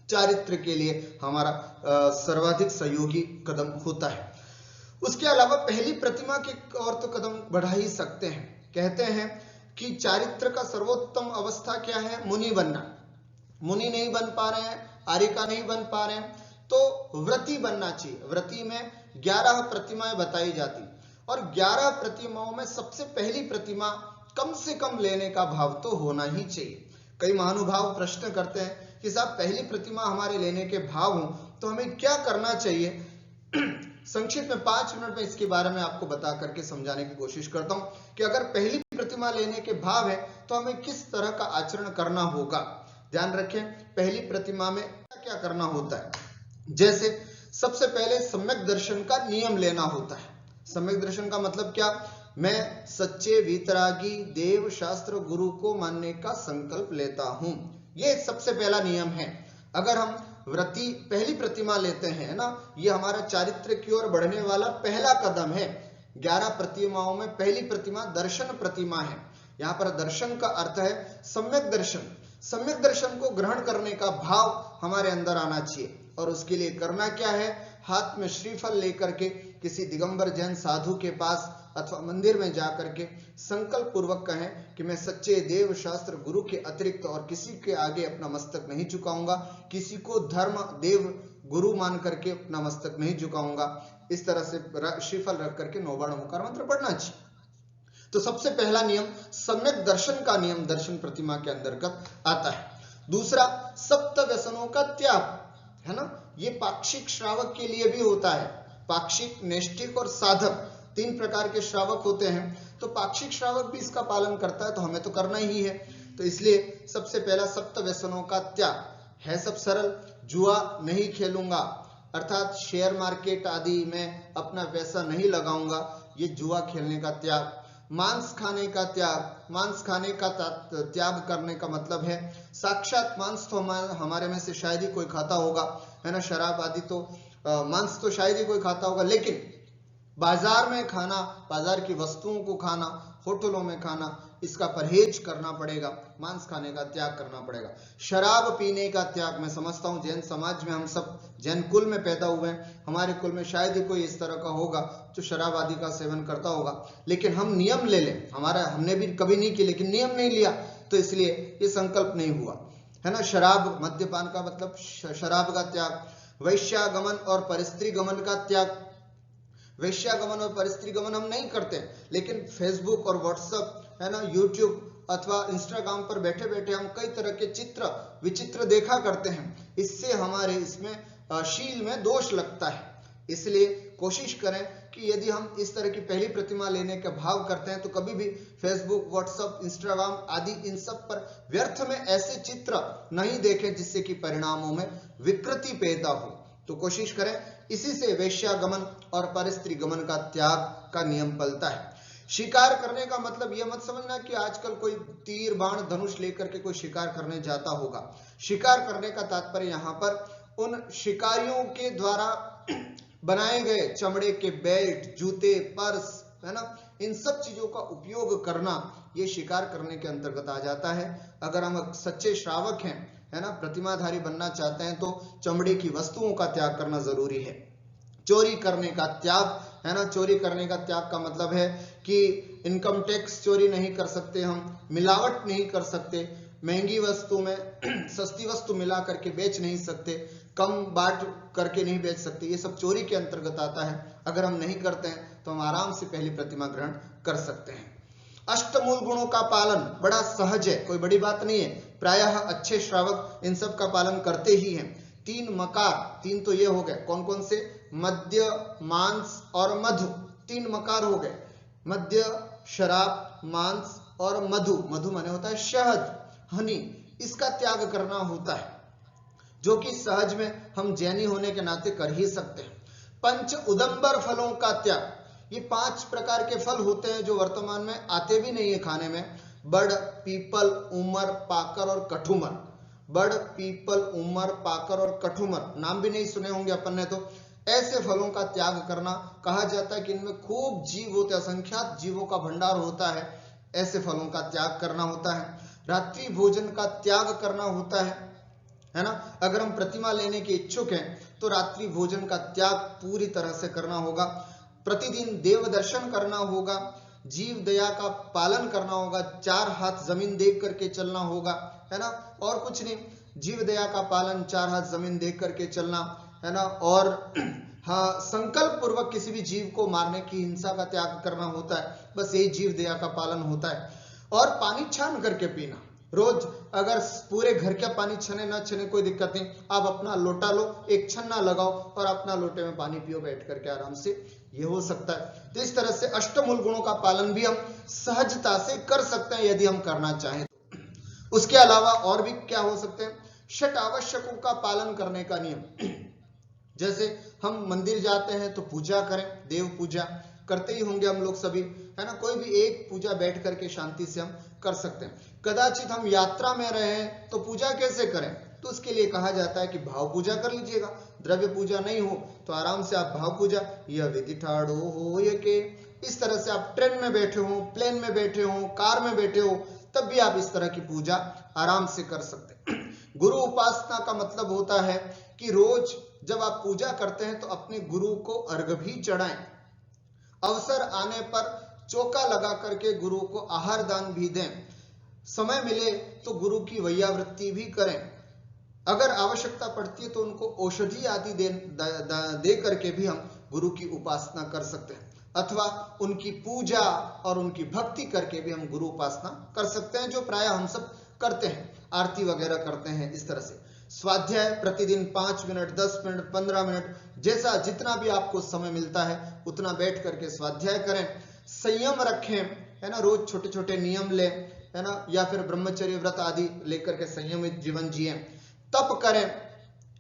चारित्र के लिए हमारा सर्वाधिक सहयोगी कदम होता है। उसके अलावा पहली प्रतिमा की ओर तो कदम बढ़ा ही सकते हैं। कहते हैं कि चारित्र का सर्वोत्तम अवस्था क्या है? मुनि बनना। मुनि नहीं बन पा रहे हैं, आर्यिका नहीं बन पा रहे हैं, तो व्रती बनना चाहिए। व्रती में 11 प्रतिमाएं बताई जाती और 11 प्रतिमाओं में सबसे पहली प्रतिमा कम से कम लेने का भाव तो होना ही चाहिए। कई महानुभाव प्रश्न करते हैं कि साहब पहली प्रतिमा हमारे लेने के भाव हो तो हमें क्या करना चाहिए। संक्षिप्त में 5 मिनट में इसके बारे में आपको बता करके समझाने की कोशिश करता हूं कि अगर पहली प्रतिमा लेने के भाव है तो हमें किस तरह का आचरण करना होगा। ध्यान रखें, पहली प्रतिमा में क्या करना होता है। जैसे सबसे पहले सम्यक दर्शन का नियम लेना होता है। सम्यक दर्शन का मतलब क्या? मैं सच्चे वीतरागी देव शास्त्र गुरु को मानने का संकल्प लेता हूं। ये सबसे पहला नियम है। अगर हम व्रती पहली प्रतिमा लेते हैं ना, ये हमारा चारित्र की ओर बढ़ने वाला पहला कदम है। 11 प्रतिमाओं में पहली प्रतिमा दर्शन प्रतिमा है। यहाँ पर दर्शन का अर्थ है सम्यक दर्शन। सम्यक दर्शन को ग्रहण करने का भाव हमारे अंदर आना चाहिए, और उसके लिए करना क्या है, हाथ में श्रीफल लेकर के किसी दिगंबर जैन साधु के पास अथवा मंदिर में जाकर के संकल्प पूर्वक कहें कि मैं सच्चे देव शास्त्र गुरु के अतिरिक्त और किसी के आगे अपना मस्तक नहीं झुकाऊंगा, किसी को धर्म देव गुरु मान करके अपना मस्तक नहीं झुकाऊंगा। इस तरह से श्रीफल रख करके 9 बार ओंकार मंत्र पढ़ना चाहिए। तो सबसे पहला नियम सम्यक दर्शन का नियम दर्शन प्रतिमा के अंतर्गत आता है। दूसरा सप्त व्यसनों का त्याग है ना, ये पाक्षिक श्रावक के लिए भी होता है। पाक्षिक, नैष्ठिक और साधक 3 प्रकार के श्रावक होते हैं। तो पाक्षिक श्रावक भी इसका पालन करता है, तो हमें तो करना ही है। तो इसलिए सबसे पहला सप्त व्यसनों का त्याग है। सब सरल, जुआ नहीं खेलूंगा, अर्थात शेयर मार्केट आदि में अपना पैसा नहीं लगाऊंगा, ये जुआ खेलने का त्याग। मांस खाने का त्याग, मांस खाने का त्याग करने का मतलब है साक्षात मांस तो हमारे में से शायद ही कोई खाता होगा, है ना। शराब आदि तो मांस तो शायद ही कोई खाता होगा, लेकिन बाजार में खाना, बाजार की वस्तुओं को खाना, होटलों में खाना, इसका परहेज करना पड़ेगा। मांस खाने का त्याग करना पड़ेगा। शराब पीने का त्याग, मैं समझता हूँ जैन समाज में हम सब जैन कुल में पैदा हुए हैं, हमारे कुल में शायद ही कोई इस तरह का होगा जो शराब आदि का सेवन करता होगा, लेकिन हम नियम ले लें, हमने भी कभी नहीं किया लेकिन नियम नहीं लिया, तो इसलिए ये संकल्प नहीं हुआ, है ना। शराब, मद्यपान का मतलब शराब का त्याग। वैश्यागमन और परस्त्री गमन का त्याग। वैश्यागमन और परस्त्री गमन हम नहीं करते, लेकिन फेसबुक और व्हाट्सएप, है ना, यूट्यूब अथवा इंस्टाग्राम पर बैठे बैठे हम कई तरह के चित्र विचित्र देखा करते हैं। इससे हमारे इसमें शील में दोष लगता है। इसलिए कोशिश करें कि यदि हम इस तरह की पहली प्रतिमा लेने का भाव करते हैं तो कभी भी फेसबुक, व्हाट्सएप, इंस्टाग्राम आदि इन सब पर व्यर्थ में ऐसे चित्र नहीं देखें जिससे कि परिणामों में विकृति पैदा हो। तो कोशिश करें, इसी से वैश्यागमन और परस्त्री गमन का त्याग का नियम पलता है। शिकार करने का मतलब यह मत समझना कि आजकल कोई तीर, बाण, धनुष लेकर के कोई शिकार करने जाता होगा। शिकार करने का तात्पर्य यहाँ पर उन शिकारियों के द्वारा बनाए गए चमड़े के बेल्ट, जूते, पर्स, है ना, इन सब चीजों का उपयोग करना, ये शिकार करने के अंतर्गत आ जाता है। अगर हम सच्चे श्रावक हैं, है ना, प्रतिमाधारी बनना चाहते हैं, तो चमड़े की वस्तुओं का त्याग करना जरूरी है। चोरी करने का त्याग, है ना, चोरी करने का त्याग का मतलब है कि इनकम टैक्स चोरी नहीं कर सकते, हम मिलावट नहीं कर सकते, महंगी वस्तु में सस्ती वस्तु मिला करके बेच नहीं सकते, कम बांट करके नहीं बेच सकते, ये सब चोरी के अंतर्गत आता है। अगर हम नहीं करते हैं तो हम आराम से पहली प्रतिमा ग्रहण कर सकते हैं। अष्टमूल गुणों का पालन बड़ा सहज है, कोई बड़ी बात नहीं है। प्रायः अच्छे श्रावक इन सब का पालन करते ही हैं। 3 मकार, 3 तो ये हो गए, कौन कौन से, मद्य, मांस और मधु, 3 मकार हो गए। मद्य, शराब, मांस और मधु, मधु माने होता है शहद, हनी, इसका त्याग करना होता है, जो कि सहज में हम जैनी होने के नाते कर ही सकते हैं। पंच उदंबर फलों का त्याग, ये 5 प्रकार के फल होते हैं जो वर्तमान में आते भी नहीं है खाने में। बड़, पीपल, उमर, पाकर और कठुमर। बड़, पीपल, उमर, पाकर और कठुमर, नाम भी नहीं सुने होंगे अपन ने। तो ऐसे फलों का त्याग करना, कहा जाता है कि इनमें खूब जीव होते हैं, असंख्यात जीवों का भंडार होता है, ऐसे फलों का त्याग करना होता है। रात्रि भोजन का त्याग करना होता है ना। अगर हम प्रतिमा लेने के इच्छुक हैं तो रात्रि भोजन का त्याग पूरी तरह से करना होगा। प्रतिदिन देव दर्शन करना होगा, जीव दया का पालन करना होगा, 4 हाथ जमीन देख करके चलना होगा, है ना, और कुछ नहीं। जीव दया का पालन, 4 हाथ जमीन देख करके चलना, है ना, और हाँ, संकल्प पूर्वक किसी भी जीव को मारने की हिंसा का त्याग करना होता है। बस यही जीव दया का पालन होता है। और पानी छान करके पीना रोज, अगर पूरे घर का पानी छने ना छने कोई दिक्कत नहीं, आप अपना लोटा लो, एक छन्ना लगाओ और अपना लोटे में पानी पियो बैठ करके आराम से, ये हो सकता है। तो इस तरह से अष्टमूल गुणों का पालन भी हम सहजता से कर सकते हैं यदि हम करना चाहें। उसके अलावा और भी क्या हो सकते हैं, षट आवश्यकों का पालन करने का नियम। जैसे हम मंदिर जाते हैं तो पूजा करें, देव पूजा, करते ही होंगे हम लोग सभी, है ना। कोई भी एक पूजा बैठ करके शांति से हम कर सकते हैं। कदाचित हम यात्रा में रहे तो पूजा कैसे करें, तो उसके लिए कहा जाता है कि भाव पूजा कर लीजिएगा। द्रव्य पूजा नहीं हो तो आराम से आप भाव पूजा, यह विधि ठाड़ो हो ये के, इस तरह से आप ट्रेन में बैठे हो, प्लेन में बैठे हो, कार में बैठे हो, तब भी आप इस तरह की पूजा आराम से कर सकते हैं। गुरु उपासना का मतलब होता है कि रोज जब आप पूजा करते हैं तो अपने गुरु को अर्घ्य भी चढ़ाएं। अवसर आने पर चौका लगा करके गुरु को आहार दान भी दें। समय मिले तो गुरु की वैयावृत्ति भी करें। अगर आवश्यकता पड़ती है तो उनको औषधि आदि दे करके भी हम गुरु की उपासना कर सकते हैं, अथवा उनकी पूजा और उनकी भक्ति करके भी हम गुरु उपासना कर सकते हैं, जो प्राय हम सब करते हैं, आरती वगैरह करते हैं। इस तरह से स्वाध्याय प्रतिदिन 5 मिनट, 10 मिनट, 15 मिनट, जैसा जितना भी आपको समय मिलता है उतना बैठ करके स्वाध्याय करें। संयम रखें, है ना, रोज छोटे छोटे नियम लें, है ना, या फिर ब्रह्मचर्य व्रत आदि लेकर के संयमित जीवन जिए। तप करें,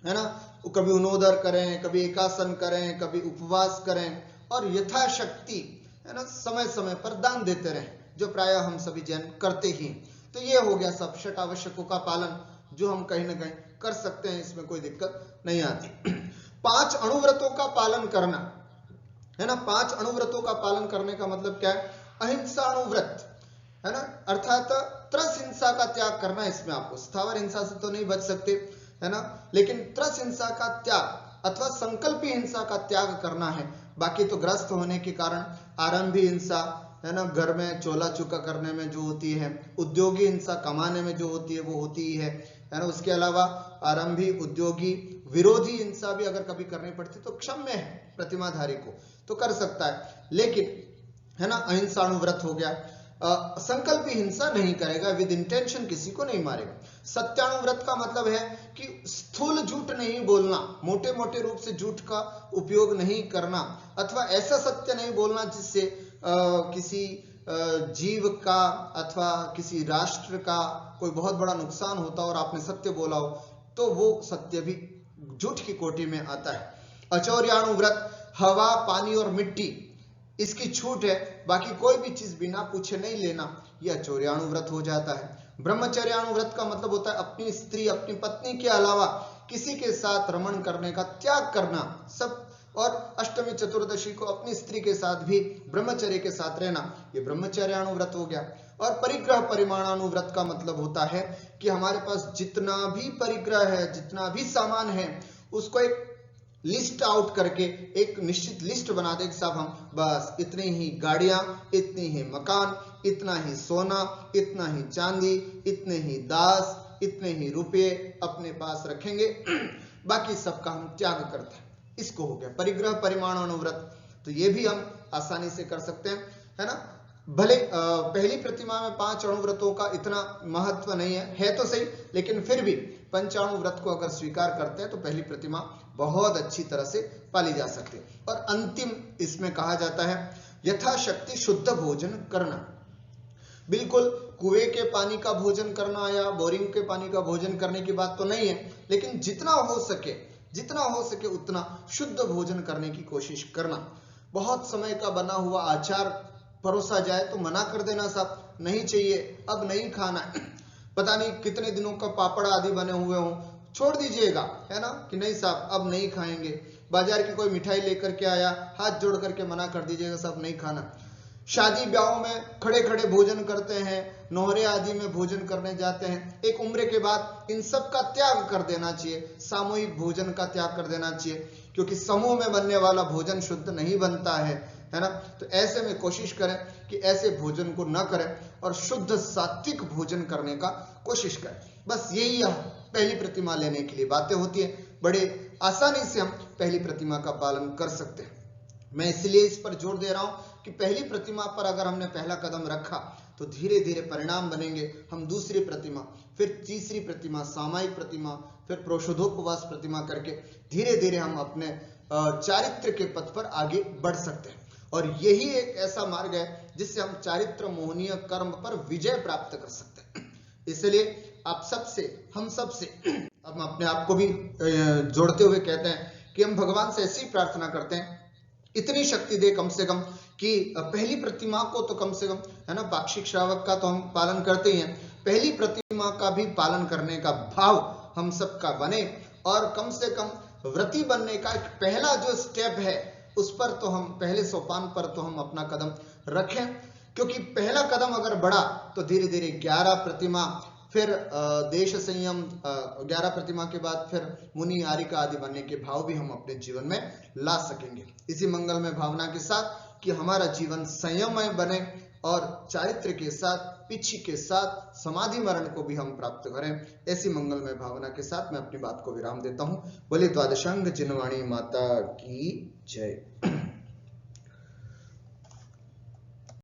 है ना, कभी उनोदर करें, कभी एकासन करें, कभी उपवास करें, और यथाशक्ति, है ना, समय समय पर दान देते रहें, जो प्राय हम सभी जैन करते ही। तो ये हो गया सब षट आवश्यकों का पालन, जो हम कहीं ना कहीं कर सकते हैं, इसमें कोई दिक्कत नहीं आती। 5 अणुव्रतों का पालन करना, है ना। 5 अणुव्रतों का पालन करने का मतलब क्या है? अहिंसा अणुव्रत, है ना, अर्थात त्रस हिंसा का त्याग करना। इसमें आपको स्थावर हिंसा से तो नहीं बच सकते, है ना, लेकिन त्रस हिंसा का त्याग अथवा संकल्पी हिंसा का त्याग करना है। बाकी तो ग्रस्त होने के कारण आरंभी हिंसा, है ना, घर में चोला चुका करने में जो होती है, उद्योगी हिंसा कमाने में जो होती है वो होती ही है ना। उसके अलावा आरंभी, उद्योगी, विरोधी हिंसा भी अगर कभी करनी पड़ती तो क्षम्य है प्रतिमाधारी को, तो कर सकता है, लेकिन, है ना, अहिंसाणुव्रत हो गया। संकल्पी हिंसा नहीं करेगा, विद इंटेंशन किसी को नहीं मारेगा। सत्याणुव्रत का मतलब है कि स्थूल झूठ नहीं बोलना, मोटे मोटे रूप से झूठ का उपयोग नहीं करना, अथवा ऐसा सत्य नहीं बोलना जिससे किसी जीव का अथवा किसी राष्ट्र का कोई बहुत बड़ा नुकसान होता और आपने सत्य बोला हो, तो वो सत्य भी झूठ की कोटि में आता है। अचौर्याणुव्रत, हवा, पानी और मिट्टी, इसकी छूट है, बाकी कोई भी चीज बिना पूछे नहीं लेना, यह अचौर्याणुव्रत हो जाता है। ब्रह्मचर्याणुव्रत का मतलब होता है अपनी स्त्री, अपनी पत्नी के अलावा किसी के साथ रमण करने का त्याग करना सब, और अष्टमी चतुर्दशी को अपनी स्त्री के साथ भी ब्रह्मचर्य के साथ रहना, ये ब्रह्मचर्याणुव्रत हो गया। और परिग्रह परिमाणानुव्रत का मतलब होता है कि हमारे पास जितना भी परिग्रह है, जितना भी सामान है, उसको एक लिस्ट आउट करके एक निश्चित लिस्ट बना दे कि साहब हम बस इतनी ही गाड़ियां, इतनी ही मकान, इतना ही सोना, इतना ही चांदी, इतने ही दास, इतने ही रुपये अपने पास रखेंगे, बाकी सबका हम त्याग करते हैं। इसको हो गया परिग्रह परिमाणानुव्रत। तो ये भी हम आसानी से कर सकते हैं, है ना। भले पहली प्रतिमा में 5 अणुव्रतों का इतना महत्व नहीं है तो सही, लेकिन फिर भी पंचाणुव्रत को अगर स्वीकार करते हैं तो पहली प्रतिमा बहुत अच्छी तरह से पाली जा सकती है। और अंतिम इसमें कहा जाता है यथाशक्ति शुद्ध भोजन करना। बिल्कुल कुएं के पानी का भोजन करना या बोरिंग के पानी का भोजन करने की बात तो नहीं है, लेकिन जितना हो सके उतना शुद्ध भोजन करने की कोशिश करना। बहुत समय का बना हुआ आचार परोसा जाए तो मना कर देना, साहब नहीं चाहिए, अब नहीं खाना है, पता नहीं कितने दिनों का पापड़ आदि बने हुए हों, छोड़ दीजिएगा, है ना, कि नहीं साहब अब नहीं खाएंगे। बाजार की कोई मिठाई लेकर के आया, हाथ जोड़ करके मना कर दीजिएगा, साहब नहीं खाना। शादी ब्याहों में खड़े खड़े भोजन करते हैं, नोहरे आदि में भोजन करने जाते हैं, एक उम्र के बाद इन सब का त्याग कर देना चाहिए, सामूहिक भोजन का त्याग कर देना चाहिए, क्योंकि समूह में बनने वाला भोजन शुद्ध नहीं बनता है ना। तो ऐसे में कोशिश करें कि ऐसे भोजन को न करें और शुद्ध सात्विक भोजन करने का कोशिश करें। बस यही पहली प्रतिमा लेने के लिए बातें होती है, बड़े आसानी से हम पहली प्रतिमा का पालन कर सकते हैं। मैं इसलिए इस पर जोर दे रहा हूं कि पहली प्रतिमा पर अगर हमने पहला कदम रखा तो धीरे धीरे परिणाम बनेंगे। हम दूसरी प्रतिमा, फिर तीसरी प्रतिमा, सामायिक प्रतिमा, फिर प्रोषधोपवास प्रतिमा करके धीरे धीरे हम अपने चारित्र के पथ पर आगे बढ़ सकते हैं। और यही एक ऐसा मार्ग है जिससे हम चारित्र मोहनीय कर्म पर विजय प्राप्त कर सकते हैं। इसलिए आप सबसे, हम सबसे, हम अपने आप को भी जोड़ते हुए कहते हैं कि हम भगवान से ऐसी प्रार्थना करते हैं, इतनी शक्ति दे कम से कम कि पहली प्रतिमा को तो कम से कम, है ना, पाक्षिक श्रावक का तो हम पालन करते ही हैं, पहली प्रतिमा का भी पालन करने का भाव हम सबका बने, और कम से कम व्रती बनने का एक पहला जो स्टेप है उस पर तो हम, पहले सोपान पर तो हम अपना कदम रखें, क्योंकि पहला कदम अगर बढ़ा तो धीरे धीरे 11 प्रतिमा, फिर देश संयम, 11 प्रतिमा के बाद फिर मुनि आरिका आदि बनने के भाव भी हम अपने जीवन में ला सकेंगे। इसी मंगलमय भावना के साथ कि हमारा जीवन संयममय बने और चारित्र के साथ, पिछी के साथ समाधि मरण को भी हम प्राप्त करें, ऐसी मंगलमय भावना के साथ मैं अपनी बात को विराम देता हूं। बोले द्वादशांग जिनवाणी माता की जय।